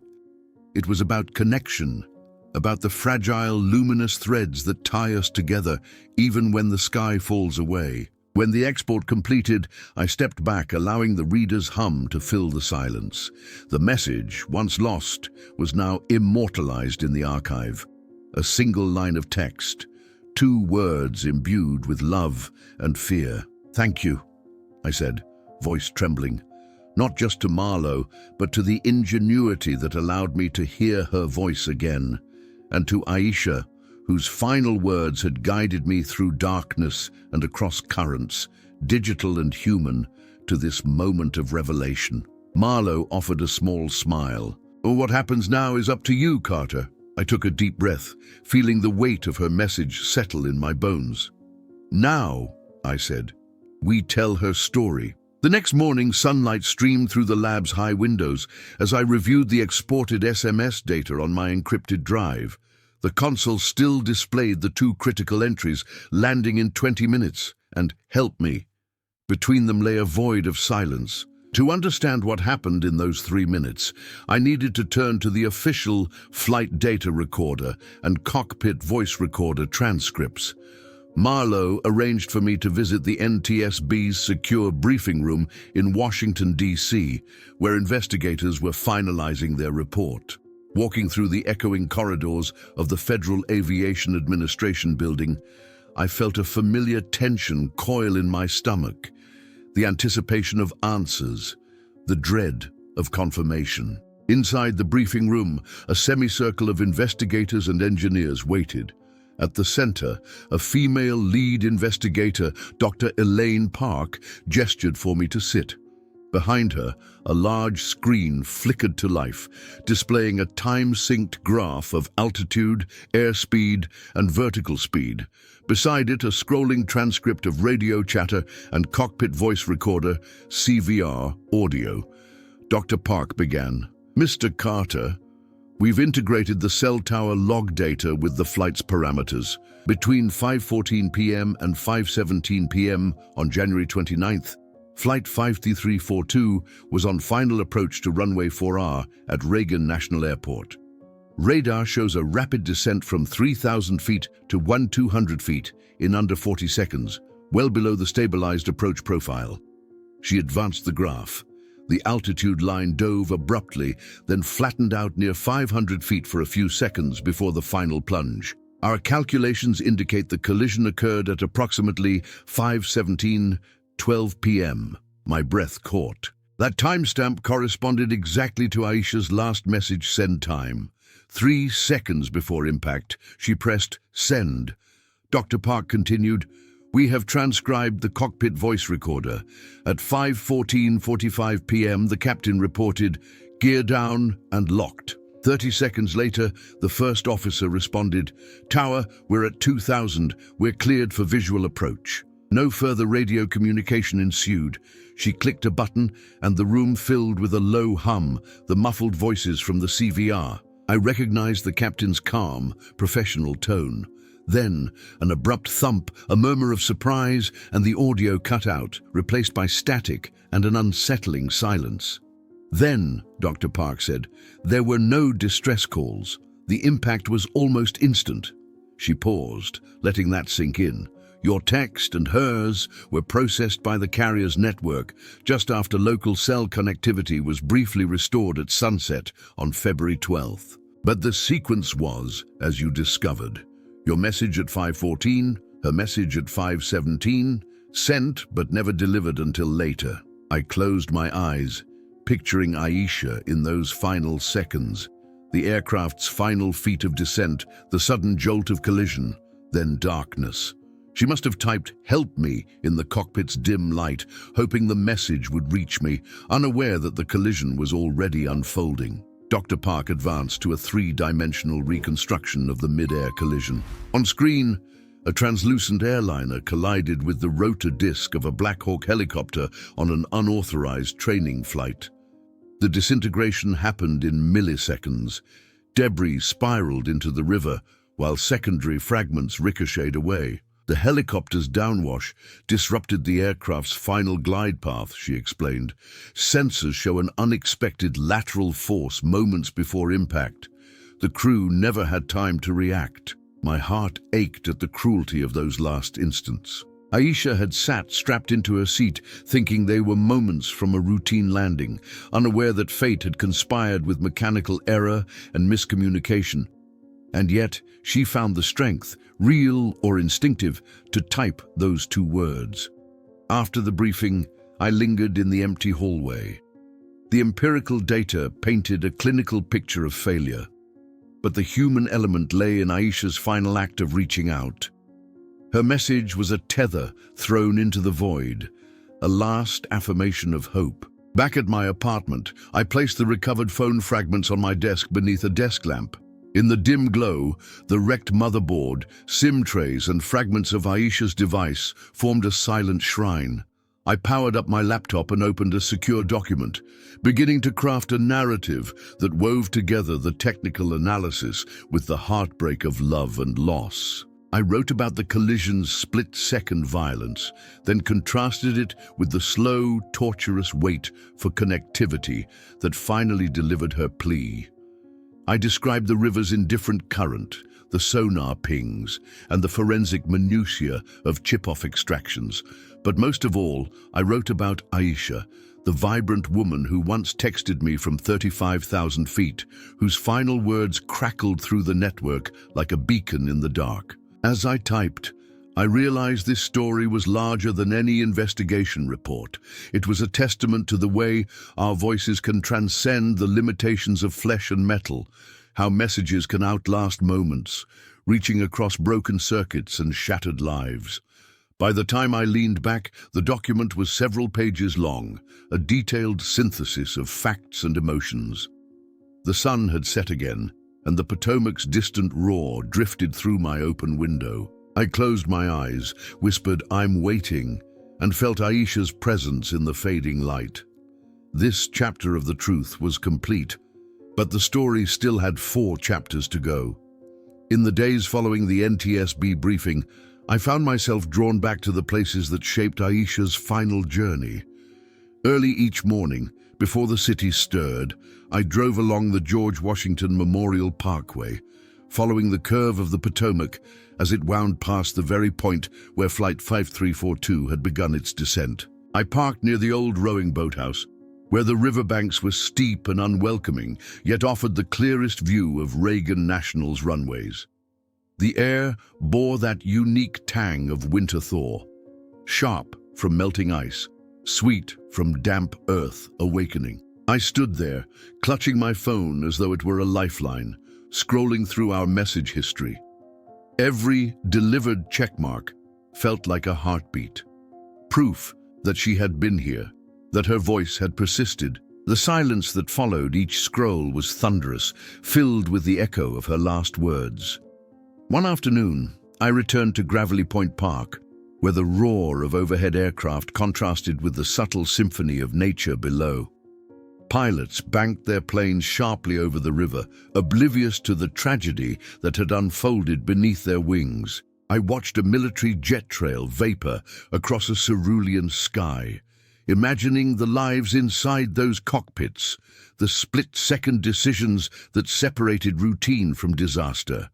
It was about connection, about the fragile, luminous threads that tie us together even when the sky falls away. When the export completed, I stepped back, allowing the reader's hum to fill the silence. The message, once lost, was now immortalized in the archive. A single line of text, 2 words imbued with love and fear. Thank you, I said, voice trembling. Not just to Marlowe, but to the ingenuity that allowed me to hear her voice again, and to Aisha, whose final words had guided me through darkness and across currents, digital and human, to this moment of revelation. Marlowe offered a small smile. "Oh, what happens now is up to you, Carter." I took a deep breath, feeling the weight of her message settle in my bones. "Now," I said, "we tell her story." The next morning, sunlight streamed through the lab's high windows as I reviewed the exported SMS data on my encrypted drive. The console still displayed the 2 critical entries, landing in 20 minutes, and "help me." Between them lay a void of silence. To understand what happened in those 3 minutes, I needed to turn to the official flight data recorder and cockpit voice recorder transcripts. Marlowe arranged for me to visit the NTSB's secure briefing room in Washington, D.C., where investigators were finalizing their report. Walking through the echoing corridors of the Federal Aviation Administration building, I felt a familiar tension coil in my stomach, the anticipation of answers, the dread of confirmation. Inside the briefing room, a semicircle of investigators and engineers waited. At the center, a female lead investigator, Dr. Elaine Park, gestured for me to sit. Behind her, a large screen flickered to life, displaying a time-synced graph of altitude, airspeed, and vertical speed. Beside it, a scrolling transcript of radio chatter and cockpit voice recorder, CVR, audio. Dr. Park began. "Mr. Carter, we've integrated the cell tower log data with the flight's parameters. Between 5:14 p.m. and 5:17 p.m. on January 29th, Flight 53342 was on final approach to runway 4R at Reagan National Airport. Radar shows a rapid descent from 3,000 feet to 1,200 feet in under 40 seconds, well below the stabilized approach profile." She advanced the graph. The altitude line dove abruptly, then flattened out near 500 feet for a few seconds before the final plunge. "Our calculations indicate the collision occurred at approximately 5:12 p.m. My breath caught. That timestamp corresponded exactly to Aisha's last message send time. 3 seconds before impact, she pressed send. Dr. Park continued, "We have transcribed the cockpit voice recorder. At 5:14:45 p.m., the captain reported, 'Gear down and locked.' 30 seconds later, the first officer responded, 'Tower, we're at 2,000. We're cleared for visual approach.' No further radio communication ensued. She clicked a button and the room filled with a low hum, the muffled voices from the CVR. I recognized the captain's calm, professional tone. Then, an abrupt thump, a murmur of surprise, and the audio cut out, replaced by static and an unsettling silence. Then, Dr. Park said, there were no distress calls. The impact was almost instant. She paused, letting that sink in. Your text and hers were processed by the carrier's network just after local cell connectivity was briefly restored at sunset on February 12th. But the sequence was, as you discovered, your message at 5:14, her message at 5:17, sent but never delivered until later. I closed my eyes, picturing Aisha in those final seconds, the aircraft's final feat of descent, the sudden jolt of collision, then darkness. She must have typed, "Help me," in the cockpit's dim light, hoping the message would reach me, unaware that the collision was already unfolding. Dr. Park advanced to a three-dimensional reconstruction of the mid-air collision. On screen, a translucent airliner collided with the rotor disc of a Black Hawk helicopter on an unauthorized training flight. The disintegration happened in milliseconds. Debris spiraled into the river, while secondary fragments ricocheted away. The helicopter's downwash disrupted the aircraft's final glide path, she explained. Sensors show an unexpected lateral force moments before impact. The crew never had time to react. My heart ached at the cruelty of those last instants. Aisha had sat strapped into her seat, thinking they were moments from a routine landing, unaware that fate had conspired with mechanical error and miscommunication. And yet, she found the strength, real or instinctive, to type those two words. After the briefing, I lingered in the empty hallway. The empirical data painted a clinical picture of failure, but the human element lay in Aisha's final act of reaching out. Her message was a tether thrown into the void, a last affirmation of hope. Back at my apartment, I placed the recovered phone fragments on my desk beneath a desk lamp. In the dim glow, the wrecked motherboard, SIM trays, and fragments of Aisha's device formed a silent shrine. I powered up my laptop and opened a secure document, beginning to craft a narrative that wove together the technical analysis with the heartbreak of love and loss. I wrote about the collision's split-second violence, then contrasted it with the slow, torturous wait for connectivity that finally delivered her plea. I described the river's indifferent current, the sonar pings, and the forensic minutiae of chip-off extractions. But most of all, I wrote about Aisha, the vibrant woman who once texted me from 35,000 feet, whose final words crackled through the network like a beacon in the dark. As I typed, I realized this story was larger than any investigation report. It was a testament to the way our voices can transcend the limitations of flesh and metal, how messages can outlast moments, reaching across broken circuits and shattered lives. By the time I leaned back, the document was several pages long, a detailed synthesis of facts and emotions. The sun had set again, and the Potomac's distant roar drifted through my open window. I closed my eyes, whispered, "I'm waiting," and felt Aisha's presence in the fading light. This chapter of the truth was complete, but the story still had 4 chapters to go. In the days following the NTSB briefing, I found myself drawn back to the places that shaped Aisha's final journey. Early each morning, before the city stirred, I drove along the George Washington Memorial Parkway, following the curve of the Potomac as it wound past the very point where Flight 5342 had begun its descent. I parked near the old rowing boathouse, where the riverbanks were steep and unwelcoming, yet offered the clearest view of Reagan National's runways. The air bore that unique tang of winter thaw, sharp from melting ice, sweet from damp earth awakening. I stood there, clutching my phone as though it were a lifeline, scrolling through our message history. Every delivered checkmark felt like a heartbeat, proof that she had been here, that her voice had persisted. The silence that followed each scroll was thunderous, filled with the echo of her last words. One afternoon, I returned to Gravelly Point Park, where the roar of overhead aircraft contrasted with the subtle symphony of nature below. Pilots banked their planes sharply over the river, oblivious to the tragedy that had unfolded beneath their wings. I watched a military jet trail vapor across a cerulean sky, imagining the lives inside those cockpits, the split-second decisions that separated routine from disaster.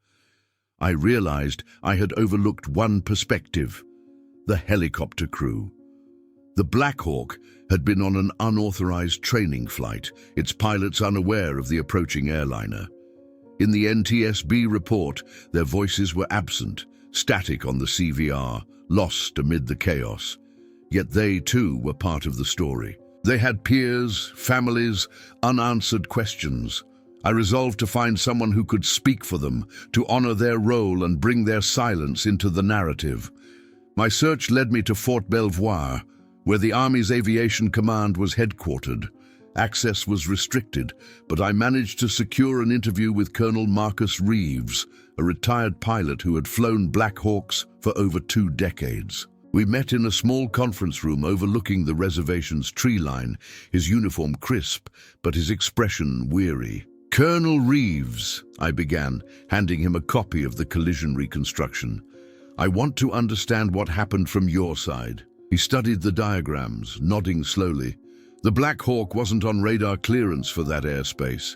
I realized I had overlooked one perspective: the helicopter crew. The Black Hawk had been on an unauthorized training flight, its pilots unaware of the approaching airliner. In the NTSB report, their voices were absent, static on the CVR, lost amid the chaos. Yet they, too, were part of the story. They had peers, families, unanswered questions. I resolved to find someone who could speak for them, to honor their role and bring their silence into the narrative. My search led me to Fort Belvoir, where the Army's Aviation Command was headquartered. Access was restricted, but I managed to secure an interview with Colonel Marcus Reeves, a retired pilot who had flown Black Hawks for over 2 decades. We met in a small conference room overlooking the reservation's tree line, his uniform crisp, but his expression weary. "Colonel Reeves," I began, handing him a copy of the collision reconstruction. "I want to understand what happened from your side." He studied the diagrams, nodding slowly. The Black Hawk wasn't on radar clearance for that airspace.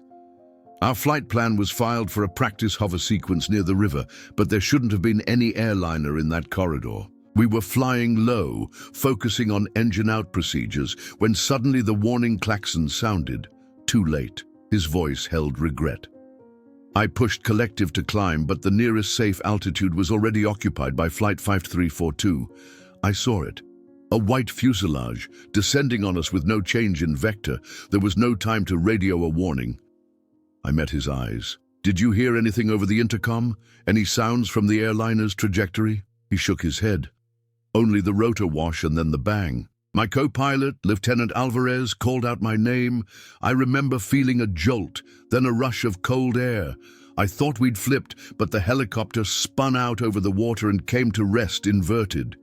Our flight plan was filed for a practice hover sequence near the river, but there shouldn't have been any airliner in that corridor. We were flying low, focusing on engine-out procedures, when suddenly the warning klaxon sounded. Too late. His voice held regret. I pushed collective to climb, but the nearest safe altitude was already occupied by Flight 5342. I saw it. A white fuselage, descending on us with no change in vector. There was no time to radio a warning. I met his eyes. "Did you hear anything over the intercom? Any sounds from the airliner's trajectory?" He shook his head. "Only the rotor wash and then the bang." My co-pilot, Lieutenant Alvarez, called out my name. I remember feeling a jolt, then a rush of cold air. I thought we'd flipped, but the helicopter spun out over the water and came to rest inverted.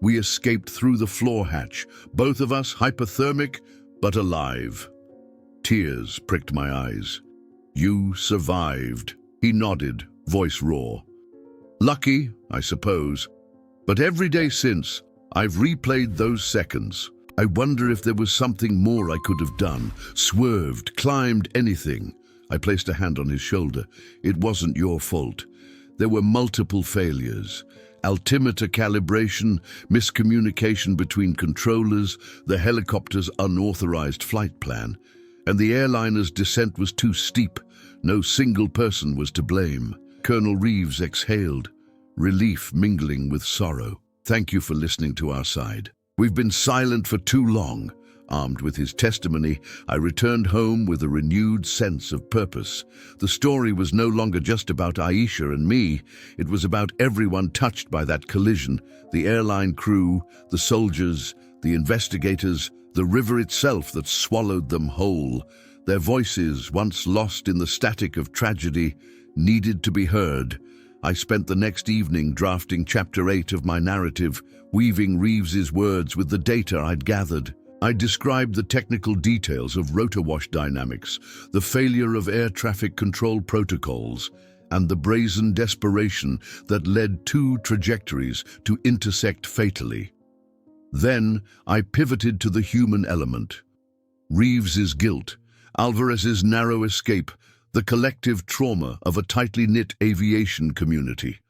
We escaped through the floor hatch, both of us hypothermic, but alive. Tears pricked my eyes. "You survived." He nodded, voice raw. "Lucky, I suppose. But every day since, I've replayed those seconds. I wonder if there was something more I could have done, swerved, climbed, anything." I placed a hand on his shoulder. "It wasn't your fault. There were multiple failures. Altimeter calibration, miscommunication between controllers, the helicopter's unauthorized flight plan, and the airliner's descent was too steep. No single person was to blame." Colonel Reeves exhaled, relief mingling with sorrow. "Thank you for listening to our side. We've been silent for too long." Armed with his testimony, I returned home with a renewed sense of purpose. The story was no longer just about Aisha and me. It was about everyone touched by that collision: the airline crew, the soldiers, the investigators, the river itself that swallowed them whole. Their voices, once lost in the static of tragedy, needed to be heard. I spent the next evening drafting Chapter 8 of my narrative, weaving Reeves's words with the data I'd gathered. I described the technical details of rotor wash dynamics, the failure of air traffic control protocols, and the brazen desperation that led 2 trajectories to intersect fatally. Then I pivoted to the human element. Reeves's guilt, Alvarez's narrow escape, the collective trauma of a tightly knit aviation community.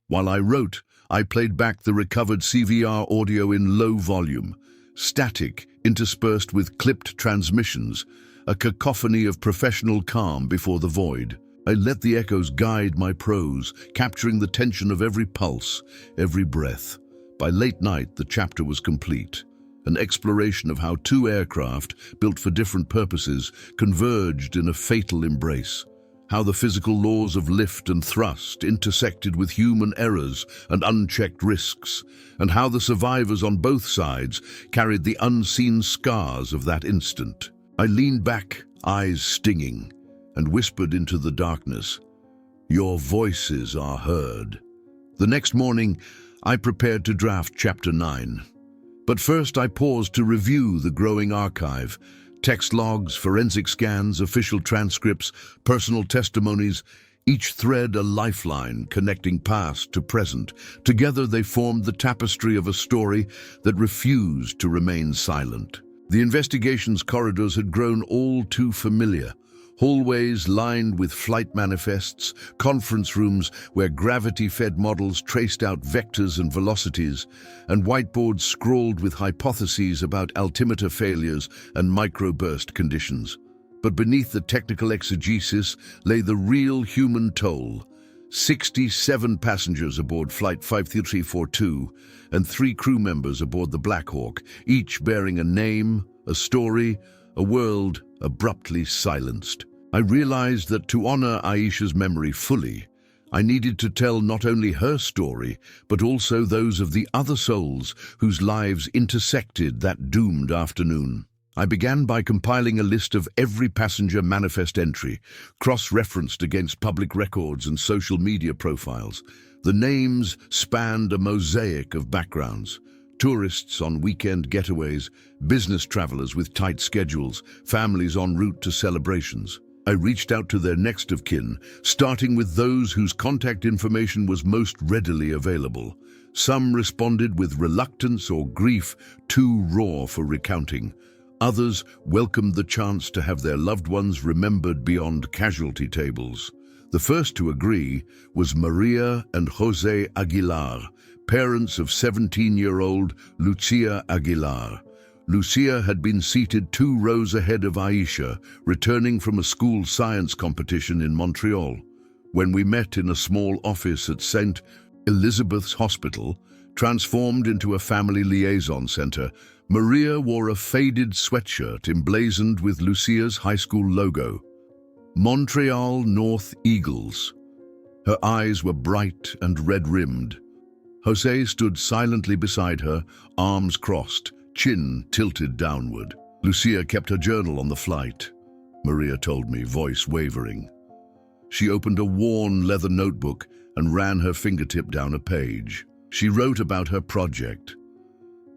While I wrote, I played back the recovered CVR audio in low volume, static, interspersed with clipped transmissions, a cacophony of professional calm before the void. I let the echoes guide my prose, capturing the tension of every pulse, every breath. By late night, the chapter was complete. An exploration of how 2 aircraft, built for different purposes, converged in a fatal embrace. How the physical laws of lift and thrust intersected with human errors and unchecked risks, and how the survivors on both sides carried the unseen scars of that instant. I leaned back, eyes stinging, and whispered into the darkness, "Your voices are heard." The next morning, I prepared to draft Chapter 9. But first I paused to review the growing archive. Text logs, forensic scans, official transcripts, personal testimonies, each thread a lifeline connecting past to present. Together they formed the tapestry of a story that refused to remain silent. The investigation's corridors had grown all too familiar. Hallways lined with flight manifests, conference rooms where gravity-fed models traced out vectors and velocities, and whiteboards scrawled with hypotheses about altimeter failures and microburst conditions. But beneath the technical exegesis lay the real human toll. 67 passengers aboard Flight 53342 and 3 crew members aboard the Black Hawk, each bearing a name, a story, a world abruptly silenced. I realized that to honor Aisha's memory fully, I needed to tell not only her story, but also those of the other souls whose lives intersected that doomed afternoon. I began by compiling a list of every passenger manifest entry, cross-referenced against public records and social media profiles. The names spanned a mosaic of backgrounds: tourists on weekend getaways, business travelers with tight schedules, families en route to celebrations. I reached out to their next of kin, starting with those whose contact information was most readily available. Some responded with reluctance or grief too raw for recounting. Others welcomed the chance to have their loved ones remembered beyond casualty tables. The first to agree was Maria and Jose Aguilar, parents of 17-year-old Lucia Aguilar. Lucia had been seated 2 rows ahead of Aisha, returning from a school science competition in Montreal. When we met in a small office at St. Elizabeth's Hospital, transformed into a family liaison center, Maria wore a faded sweatshirt emblazoned with Lucia's high school logo, Montreal North Eagles. Her eyes were bright and red-rimmed. Jose stood silently beside her, arms crossed, chin tilted downward. Lucia kept her journal on the flight, Maria told me, voice wavering. She opened a worn leather notebook and ran her fingertip down a page. She wrote about her project,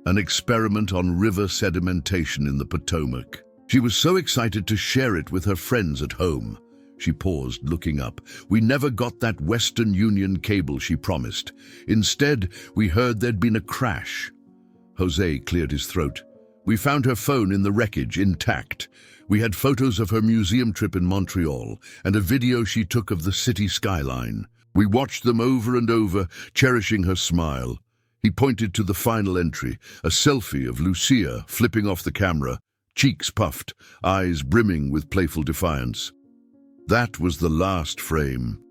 an experiment on river sedimentation in the Potomac. She was so excited to share it with her friends at home. She paused, looking up. We never got that Western Union cable she promised. Instead, we heard there'd been a crash. Jose cleared his throat. We found her phone in the wreckage, intact. We had photos of her museum trip in Montreal and a video she took of the city skyline. We watched them over and over, cherishing her smile. He pointed to the final entry, a selfie of Lucia flipping off the camera, cheeks puffed, eyes brimming with playful defiance. That was the last frame.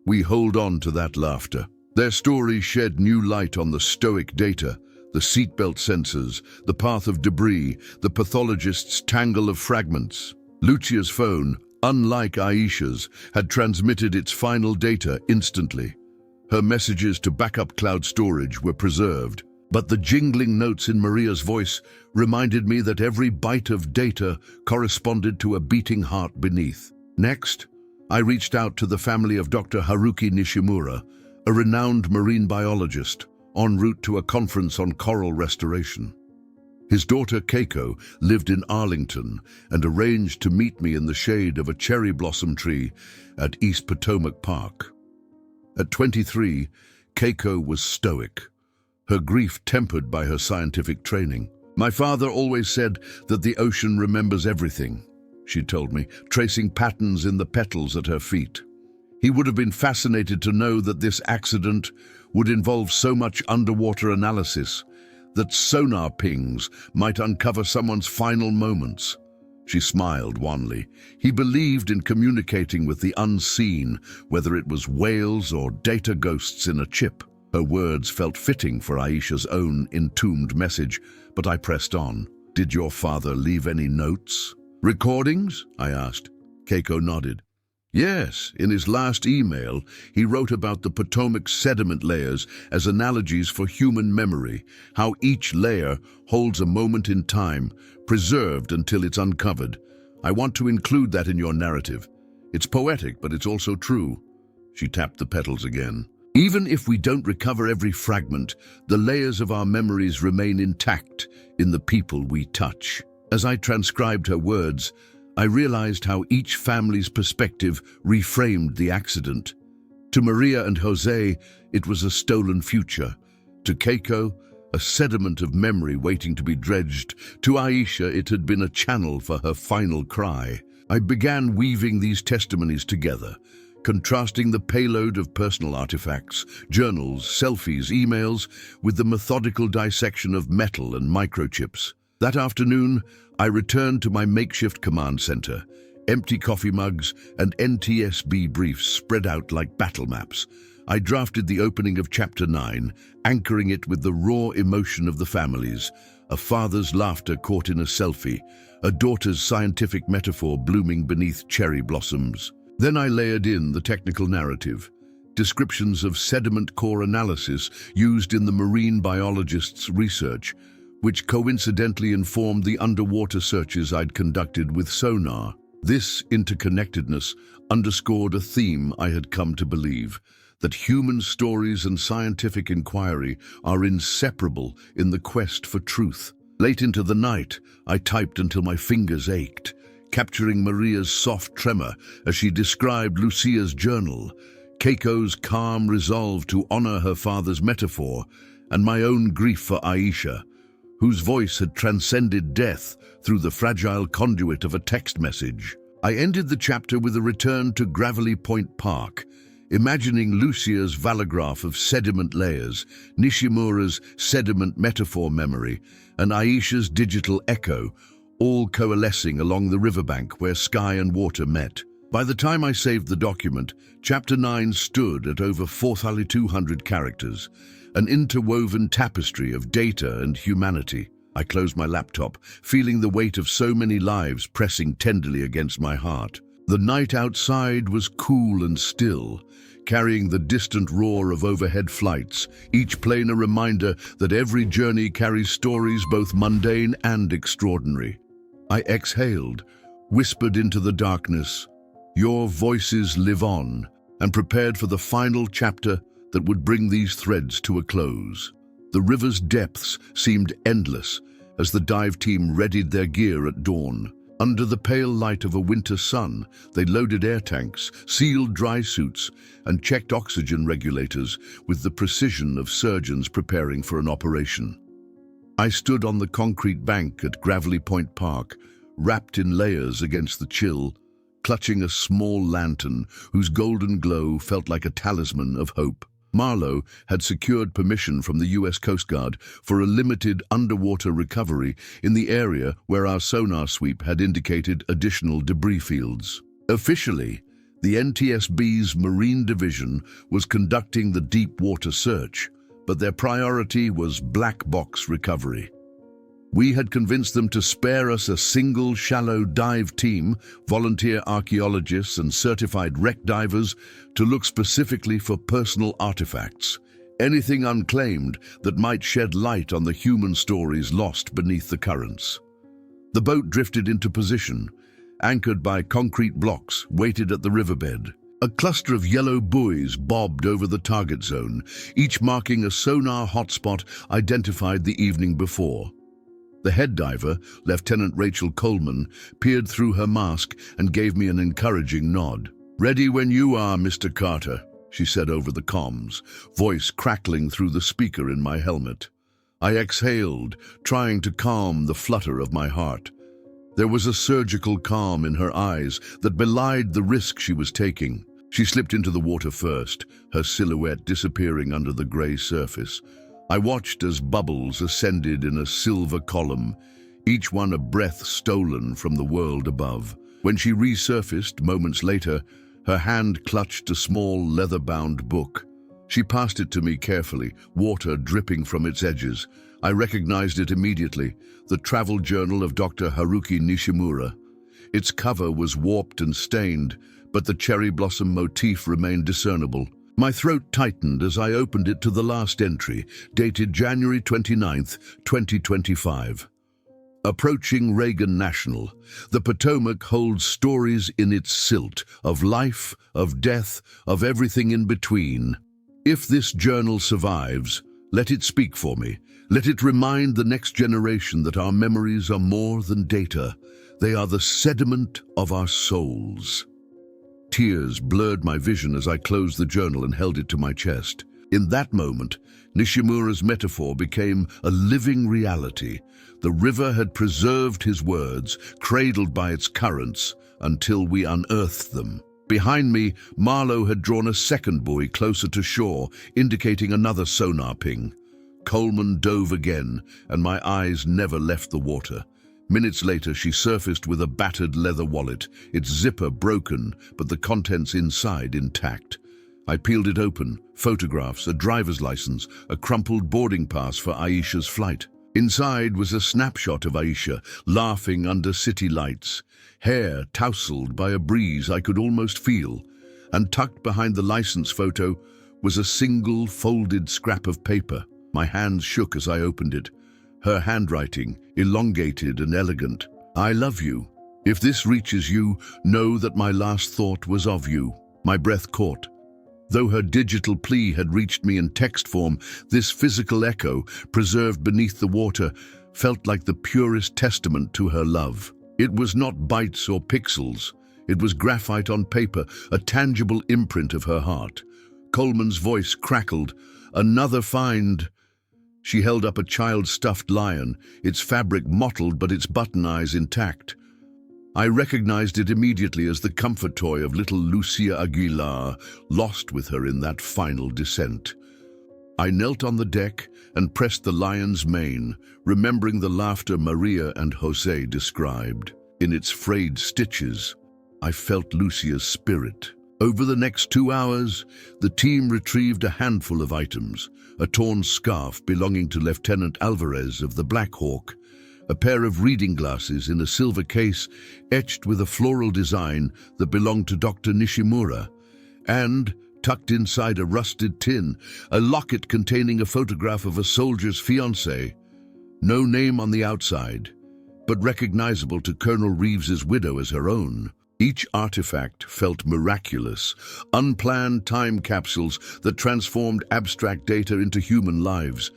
We hold on to that laughter. Their story shed new light on the stoic data, the seatbelt sensors, the path of debris, the pathologist's tangle of fragments. Lucia's phone, unlike Aisha's, had transmitted its final data instantly. Her messages to backup cloud storage were preserved, but the jingling notes in Maria's voice reminded me that every byte of data corresponded to a beating heart beneath. Next, I reached out to the family of Dr. Haruki Nishimura, a renowned marine biologist, en route to a conference on coral restoration. His daughter Keiko lived in Arlington and arranged to meet me in the shade of a cherry blossom tree at East Potomac Park. At 23, Keiko was stoic, her grief tempered by her scientific training. My father always said that the ocean remembers everything, she told me, tracing patterns in the petals at her feet. He would have been fascinated to know that this accident would involve so much underwater analysis, that sonar pings might uncover someone's final moments. She smiled wanly. He believed in communicating with the unseen, whether it was whales or data ghosts in a chip. Her words felt fitting for Aisha's own entombed message, but I pressed on. Did your father leave any notes? Recordings? I asked. Keiko nodded. Yes, in his last email, he wrote about the Potomac's sediment layers as analogies for human memory, how each layer holds a moment in time, preserved until it's uncovered. I want to include that in your narrative. It's poetic, but it's also true. She tapped the petals again. Even if we don't recover every fragment, the layers of our memories remain intact in the people we touch. As I transcribed her words, I realized how each family's perspective reframed the accident. To Maria and Jose, it was a stolen future. To Keiko, a sediment of memory waiting to be dredged. To Aisha, it had been a channel for her final cry. I began weaving these testimonies together, contrasting the payload of personal artifacts, journals, selfies, emails, with the methodical dissection of metal and microchips. That afternoon, I returned to my makeshift command center, empty coffee mugs and NTSB briefs spread out like battle maps. I drafted the opening of Chapter 9, anchoring it with the raw emotion of the families, a father's laughter caught in a selfie, a daughter's scientific metaphor blooming beneath cherry blossoms. Then I layered in the technical narrative, descriptions of sediment core analysis used in the marine biologist's research, which coincidentally informed the underwater searches I'd conducted with sonar. This interconnectedness underscored a theme I had come to believe, that human stories and scientific inquiry are inseparable in the quest for truth. Late into the night, I typed until my fingers ached, capturing Maria's soft tremor as she described Lucia's journal, Keiko's calm resolve to honor her father's metaphor, and my own grief for Aisha, whose voice had transcended death through the fragile conduit of a text message. I ended the chapter with a return to Gravelly Point Park, imagining Lucia's vallograph of sediment layers, Nishimura's sediment metaphor memory, and Aisha's digital echo, all coalescing along the riverbank where sky and water met. By the time I saved the document, Chapter 9 stood at over 4,200 characters, an interwoven tapestry of data and humanity. I closed my laptop, feeling the weight of so many lives pressing tenderly against my heart. The night outside was cool and still, carrying the distant roar of overhead flights, each plane a reminder that every journey carries stories both mundane and extraordinary. I exhaled, whispered into the darkness, "Your voices live on," and prepared for the final chapter that would bring these threads to a close. The river's depths seemed endless as the dive team readied their gear at dawn. Under the pale light of a winter sun, they loaded air tanks, sealed dry suits, and checked oxygen regulators with the precision of surgeons preparing for an operation. I stood on the concrete bank at Gravelly Point Park, wrapped in layers against the chill, clutching a small lantern whose golden glow felt like a talisman of hope. Marlowe had secured permission from the U.S. Coast Guard for a limited underwater recovery in the area where our sonar sweep had indicated additional debris fields. Officially, the NTSB's Marine Division was conducting the deep water search, but their priority was black box recovery. We had convinced them to spare us a single shallow dive team, volunteer archaeologists and certified wreck divers, to look specifically for personal artifacts, anything unclaimed that might shed light on the human stories lost beneath the currents. The boat drifted into position, anchored by concrete blocks, waited at the riverbed. A cluster of yellow buoys bobbed over the target zone, each marking a sonar hotspot identified the evening before. The head diver, Lieutenant Rachel Coleman, peered through her mask and gave me an encouraging nod. "Ready when you are, Mr. Carter," she said over the comms, voice crackling through the speaker in my helmet. I exhaled, trying to calm the flutter of my heart. There was a surgical calm in her eyes that belied the risk she was taking. She slipped into the water first, her silhouette disappearing under the gray surface. I watched as bubbles ascended in a silver column, each one a breath stolen from the world above. When she resurfaced moments later, her hand clutched a small leather-bound book. She passed it to me carefully, water dripping from its edges. I recognized it immediately, the travel journal of Dr. Haruki Nishimura. Its cover was warped and stained, but the cherry blossom motif remained discernible. My throat tightened as I opened it to the last entry, dated January 29th, 2025. Approaching Reagan National, the Potomac holds stories in its silt, of life, of death, of everything in between. If this journal survives, let it speak for me. Let it remind the next generation that our memories are more than data. They are the sediment of our souls. Tears blurred my vision as I closed the journal and held it to my chest. In that moment, Nishimura's metaphor became a living reality. The river had preserved his words, cradled by its currents, until we unearthed them. Behind me, Marlowe had drawn a second buoy closer to shore, indicating another sonar ping. Coleman dove again, and my eyes never left the water. Minutes later, she surfaced with a battered leather wallet, its zipper broken, but the contents inside intact. I peeled it open, photographs, a driver's license, a crumpled boarding pass for Aisha's flight. Inside was a snapshot of Aisha, laughing under city lights, hair tousled by a breeze I could almost feel, and tucked behind the license photo was a single folded scrap of paper. My hands shook as I opened it. Her handwriting, elongated and elegant. I love you. If this reaches you, know that my last thought was of you. My breath caught. Though her digital plea had reached me in text form, this physical echo, preserved beneath the water, felt like the purest testament to her love. It was not bytes or pixels. It was graphite on paper, a tangible imprint of her heart. Coleman's voice crackled. Another find. She held up a child-stuffed lion, its fabric mottled but its button eyes intact. I recognized it immediately as the comfort toy of little Lucia Aguilar, lost with her in that final descent. I knelt on the deck and pressed the lion's mane, remembering the laughter Maria and Jose described. In its frayed stitches, I felt Lucia's spirit. Over the next 2 hours, the team retrieved a handful of items: a torn scarf belonging to Lieutenant Alvarez of the Black Hawk, a pair of reading glasses in a silver case etched with a floral design that belonged to Dr. Nishimura, and, tucked inside a rusted tin, a locket containing a photograph of a soldier's fiancée. No name on the outside, but recognizable to Colonel Reeves's widow as her own. Each artifact felt miraculous, unplanned time capsules that transformed abstract data into human lives.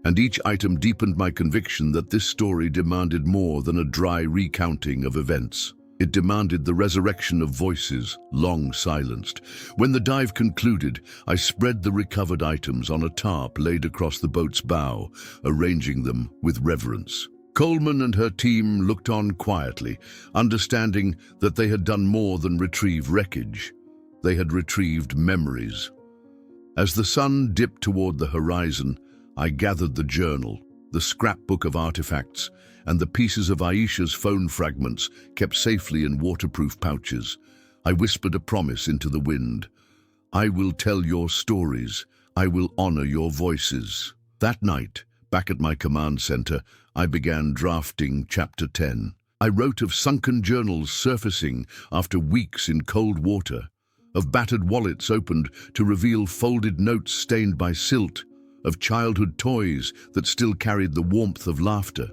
And each item deepened my conviction that this story demanded more than a dry recounting of events. It demanded the resurrection of voices, long silenced. When the dive concluded, I spread the recovered items on a tarp laid across the boat's bow, arranging them with reverence. Coleman and her team looked on quietly, understanding that they had done more than retrieve wreckage. They had retrieved memories. As the sun dipped toward the horizon, I gathered the journal, the scrapbook of artifacts, and the pieces of Aisha's phone fragments kept safely in waterproof pouches. I whispered a promise into the wind. I will tell your stories. I will honor your voices. That night, back at my command center, I began drafting Chapter 10. I wrote of sunken journals surfacing after weeks in cold water, of battered wallets opened to reveal folded notes stained by silt, of childhood toys that still carried the warmth of laughter.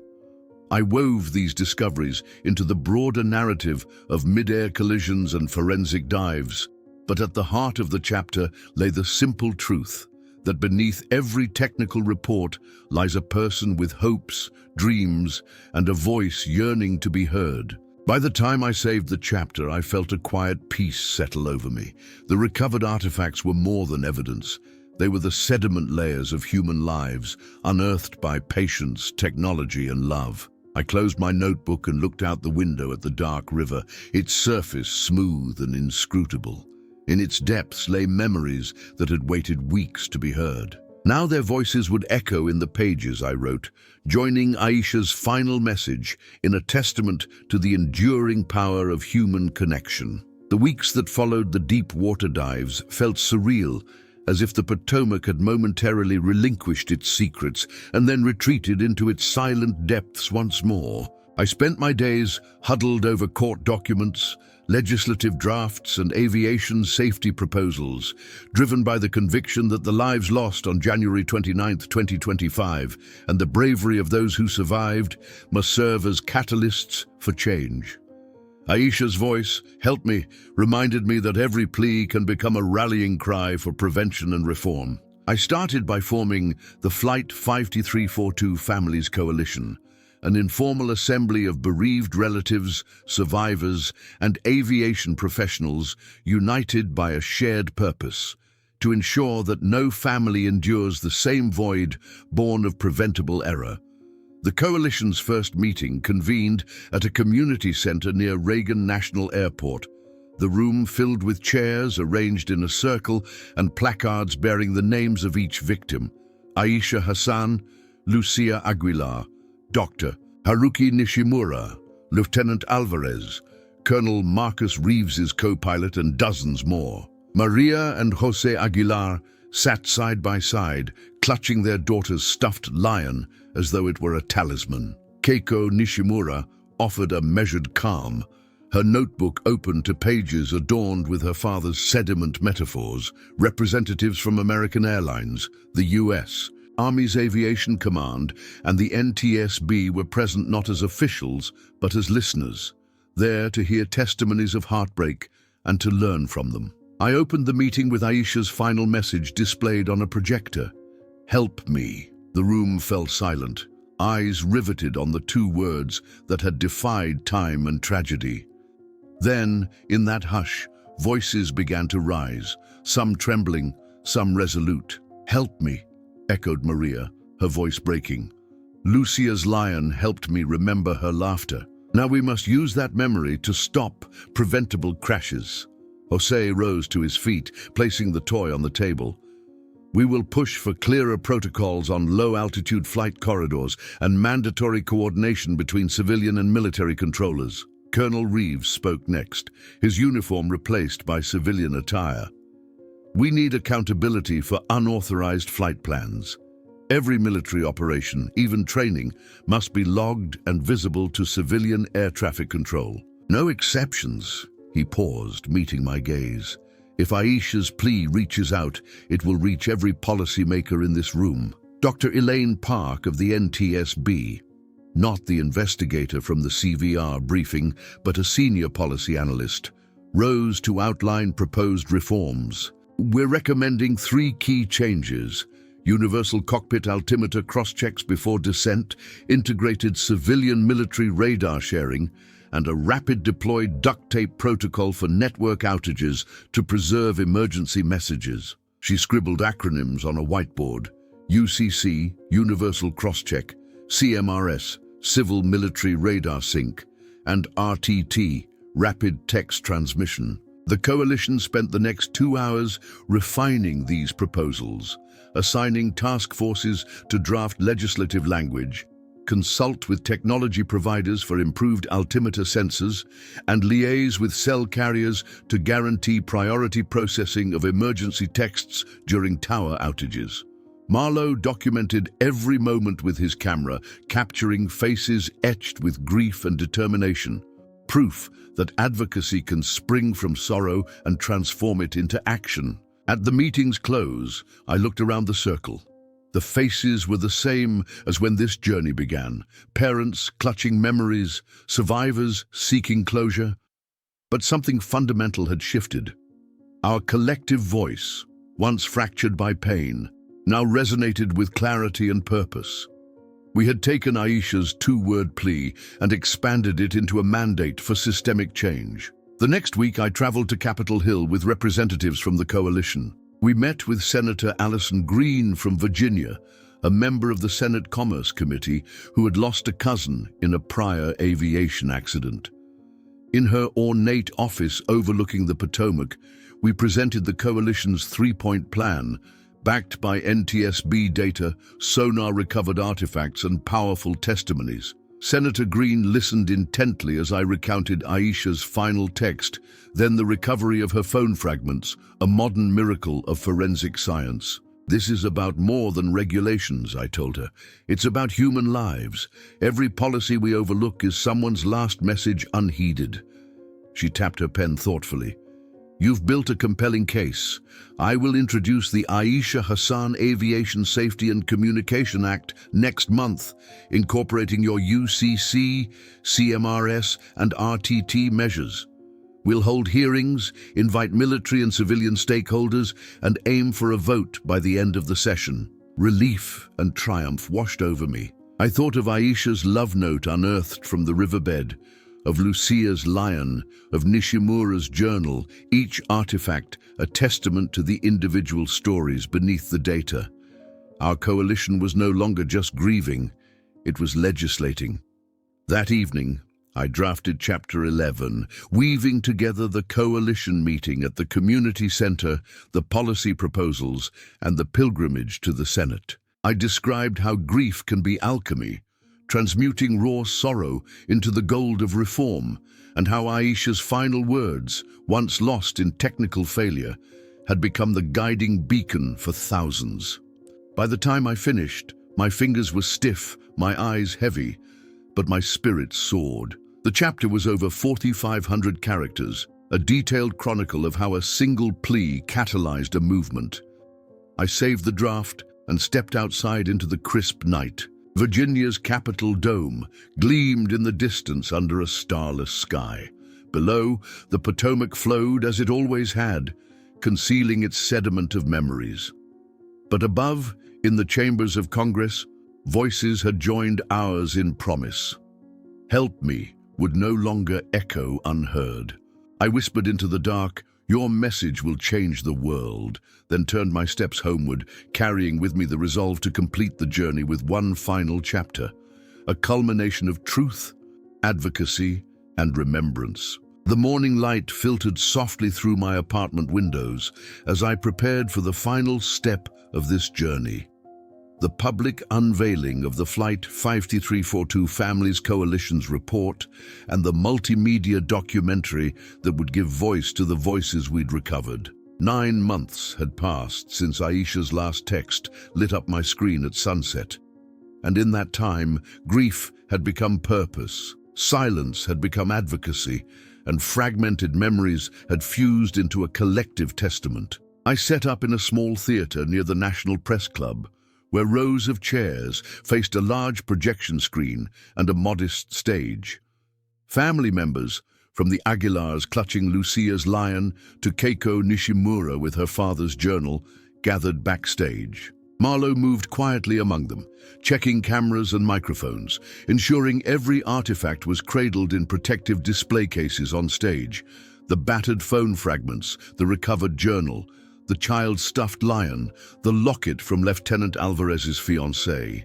I wove these discoveries into the broader narrative of mid-air collisions and forensic dives. But at the heart of the chapter lay the simple truth that beneath every technical report lies a person with hopes, dreams, and a voice yearning to be heard. By the time I saved the chapter, I felt a quiet peace settle over me. The recovered artifacts were more than evidence. They were the sediment layers of human lives, unearthed by patience, technology, and love. I closed my notebook and looked out the window at the dark river, its surface smooth and inscrutable. In its depths lay memories that had waited weeks to be heard. Now their voices would echo in the pages I wrote, joining Aisha's final message in a testament to the enduring power of human connection. The weeks that followed the deep water dives felt surreal, as if the Potomac had momentarily relinquished its secrets and then retreated into its silent depths once more. I spent my days huddled over court documents, legislative drafts, and aviation safety proposals, driven by the conviction that the lives lost on January 29, 2025, and the bravery of those who survived must serve as catalysts for change. Aisha's voice, "Help me," reminded me that every plea can become a rallying cry for prevention and reform. I started by forming the Flight 5342 Families Coalition, an informal assembly of bereaved relatives, survivors, and aviation professionals united by a shared purpose: to ensure that no family endures the same void born of preventable error. The coalition's first meeting convened at a community center near Reagan National Airport, the room filled with chairs arranged in a circle and placards bearing the names of each victim: Aisha Hassan, Lucia Aguilar, Dr. Haruki Nishimura, Lieutenant Alvarez, Colonel Marcus Reeves's co-pilot, and dozens more. Maria and Jose Aguilar sat side by side, clutching their daughter's stuffed lion as though it were a talisman. Keiko Nishimura offered a measured calm, her notebook open to pages adorned with her father's sediment metaphors. Representatives from American Airlines, the U.S. Army's Aviation Command, and the NTSB were present not as officials, but as listeners, there to hear testimonies of heartbreak and to learn from them. I opened the meeting with Aisha's final message displayed on a projector: "Help me." The room fell silent, eyes riveted on the two words that had defied time and tragedy. Then, in that hush, voices began to rise, some trembling, some resolute. "Help me," echoed Maria, her voice breaking. "Lucia's lion helped me remember her laughter. Now we must use that memory to stop preventable crashes." Jose rose to his feet, placing the toy on the table. "We will push for clearer protocols on low-altitude flight corridors and mandatory coordination between civilian and military controllers." Colonel Reeves spoke next, his uniform replaced by civilian attire. "We need accountability for unauthorized flight plans. Every military operation, even training, must be logged and visible to civilian air traffic control. No exceptions." He paused, meeting my gaze. "If Aisha's plea reaches out, it will reach every policymaker in this room." Dr. Elaine Park of the NTSB, not the investigator from the CVR briefing, but a senior policy analyst, rose to outline proposed reforms. "We're recommending 3 key changes: universal cockpit altimeter cross-checks before descent, integrated civilian-military radar sharing, and a rapid deployed duct tape protocol for network outages to preserve emergency messages." She scribbled acronyms on a whiteboard: UCC, Universal Crosscheck; CMRS, Civil Military Radar Sync; and RTT, Rapid Text Transmission. The coalition spent the next 2 hours refining these proposals, assigning task forces to draft legislative language, consult with technology providers for improved altimeter sensors, and liaise with cell carriers to guarantee priority processing of emergency texts during tower outages. Marlowe documented every moment with his camera, capturing faces etched with grief and determination, proof that advocacy can spring from sorrow and transform it into action. At the meeting's close, I looked around the circle. The faces were the same as when this journey began: parents clutching memories, survivors seeking closure. But something fundamental had shifted. Our collective voice, once fractured by pain, now resonated with clarity and purpose. We had taken Aisha's 2-word plea and expanded it into a mandate for systemic change. The next week, I traveled to Capitol Hill with representatives from the coalition. We met with Senator Allison Green from Virginia, a member of the Senate Commerce Committee who had lost a cousin in a prior aviation accident. In her ornate office overlooking the Potomac, we presented the coalition's 3-point plan, backed by NTSB data, sonar-recovered artifacts, and powerful testimonies. Senator Green listened intently as I recounted Aisha's final text, then the recovery of her phone fragments, a modern miracle of forensic science. "This is about more than regulations," I told her. "It's about human lives. Every policy we overlook is someone's last message unheeded." She tapped her pen thoughtfully. You've built a compelling case. I will introduce the Aisha Hassan Aviation Safety and Communication Act next month, incorporating your UCC, CMRS, and RTT measures. We'll hold hearings, invite military and civilian stakeholders, and aim for a vote by the end of the session. Relief and triumph washed over me. I thought of Aisha's love note unearthed from the riverbed, of Lucia's lion, of Nishimura's journal, each artifact a testament to the individual stories beneath the data. Our coalition was no longer just grieving, it was legislating. That evening, I drafted Chapter 11, weaving together the coalition meeting at the community center, the policy proposals, and the pilgrimage to the Senate. I described how grief can be alchemy, transmuting raw sorrow into the gold of reform, and how Aisha's final words, once lost in technical failure, had become the guiding beacon for thousands. By the time I finished, my fingers were stiff, my eyes heavy, but my spirit soared. The chapter was over 4,500 characters, a detailed chronicle of how a single plea catalyzed a movement. I saved the draft and stepped outside into the crisp night. Virginia's Capitol dome gleamed in the distance under a starless sky. Below, the Potomac flowed as it always had, concealing its sediment of memories. But above, in the chambers of Congress, voices had joined ours in promise. "Help me" would no longer echo unheard. I whispered into the dark, "Your message will change the world," then turned my steps homeward, carrying with me the resolve to complete the journey with one final chapter, a culmination of truth, advocacy, and remembrance. The morning light filtered softly through my apartment windows as I prepared for the final step of this journey. The public unveiling of the Flight 5342 Families Coalition's report and the multimedia documentary that would give voice to the voices we'd recovered. 9 months had passed since Aisha's last text lit up my screen at sunset. And in that time, grief had become purpose, silence had become advocacy, and fragmented memories had fused into a collective testament. I set up in a small theater near the National Press Club, where rows of chairs faced a large projection screen and a modest stage. Family members, from the Aguilars clutching Lucia's lion to Keiko Nishimura with her father's journal, gathered backstage. Marlo moved quietly among them, checking cameras and microphones, ensuring every artifact was cradled in protective display cases on stage. The battered phone fragments, the recovered journal, the child's stuffed lion, the locket from Lieutenant Alvarez's fiancée.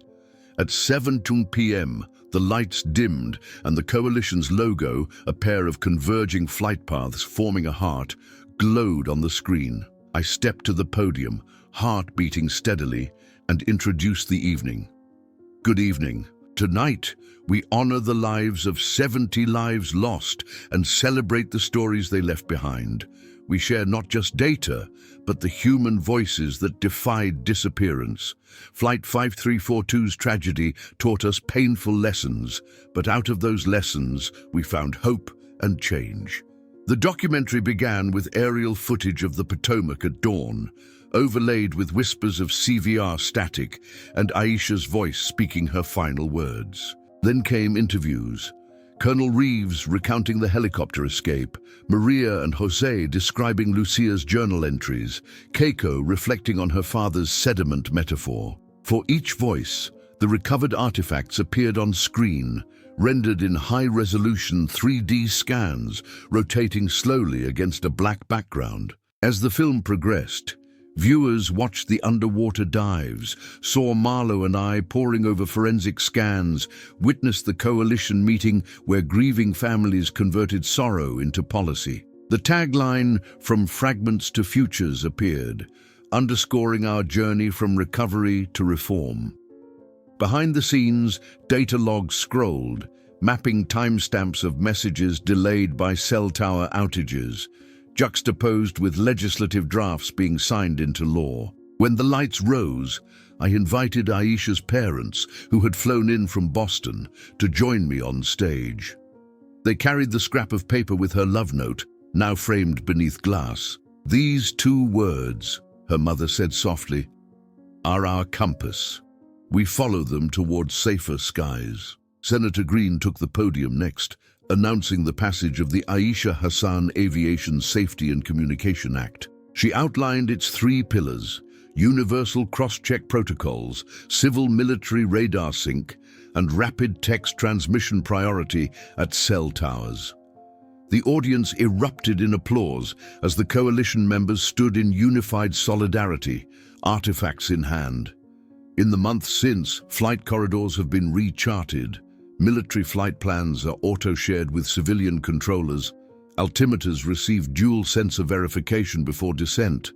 At 7:02 p.m., the lights dimmed and the coalition's logo, a pair of converging flight paths forming a heart, glowed on the screen. I stepped to the podium, heart beating steadily, and introduced the evening. Good evening. Tonight, we honor the lives of 70 lives lost and celebrate the stories they left behind. We share not just data, but the human voices that defied disappearance. Flight 5342's tragedy taught us painful lessons, but out of those lessons, we found hope and change. The documentary began with aerial footage of the Potomac at dawn, overlaid with whispers of CVR static and Aisha's voice speaking her final words. Then came interviews. Colonel Reeves recounting the helicopter escape, Maria and Jose describing Lucia's journal entries, Keiko reflecting on her father's sediment metaphor. For each voice, the recovered artifacts appeared on screen, rendered in high-resolution 3D scans, rotating slowly against a black background. As the film progressed, viewers watched the underwater dives, saw Marlo and I poring over forensic scans, witnessed the coalition meeting where grieving families converted sorrow into policy. The tagline, "From Fragments to Futures," appeared, underscoring our journey from recovery to reform. Behind the scenes, data logs scrolled, mapping timestamps of messages delayed by cell tower outages, juxtaposed with legislative drafts being signed into law. When the lights rose, I invited Aisha's parents, who had flown in from Boston, to join me on stage. They carried the scrap of paper with her love note, now framed beneath glass. These 2 words, her mother said softly, are our compass. We follow them towards safer skies. Senator Green took the podium next, announcing the passage of the Aisha Hassan Aviation Safety and Communication Act. She outlined its 3 pillars: universal cross-check protocols, civil-military radar sync, and rapid text transmission priority at cell towers. The audience erupted in applause as the coalition members stood in unified solidarity, artifacts in hand. In the months since, flight corridors have been recharted, military flight plans are auto-shared with civilian controllers, altimeters receive dual sensor verification before descent,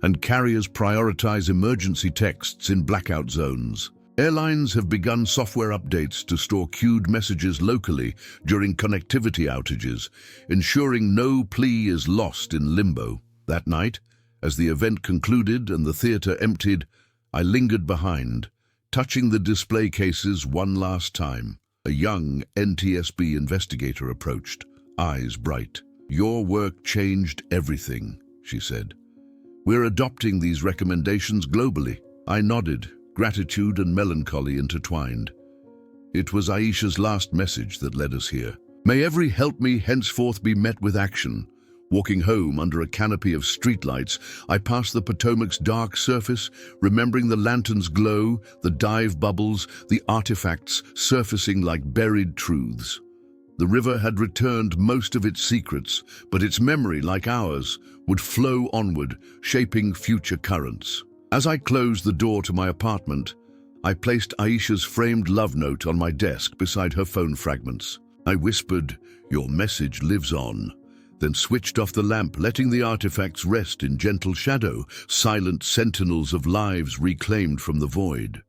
and carriers prioritize emergency texts in blackout zones. Airlines have begun software updates to store queued messages locally during connectivity outages, ensuring no plea is lost in limbo. That night, as the event concluded and the theater emptied, I lingered behind, touching the display cases one last time. A young NTSB investigator approached, eyes bright. "Your work changed everything," she said. "We're adopting these recommendations globally." I nodded, gratitude and melancholy intertwined. It was Aisha's last message that led us here. May every help me henceforth be met with action. Walking home under a canopy of streetlights, I passed the Potomac's dark surface, remembering the lantern's glow, the dive bubbles, the artifacts surfacing like buried truths. The river had returned most of its secrets, but its memory, like ours, would flow onward, shaping future currents. As I closed the door to my apartment, I placed Aisha's framed love note on my desk beside her phone fragments. I whispered, "Your message lives on," then switched off the lamp, letting the artifacts rest in gentle shadow, silent sentinels of lives reclaimed from the void.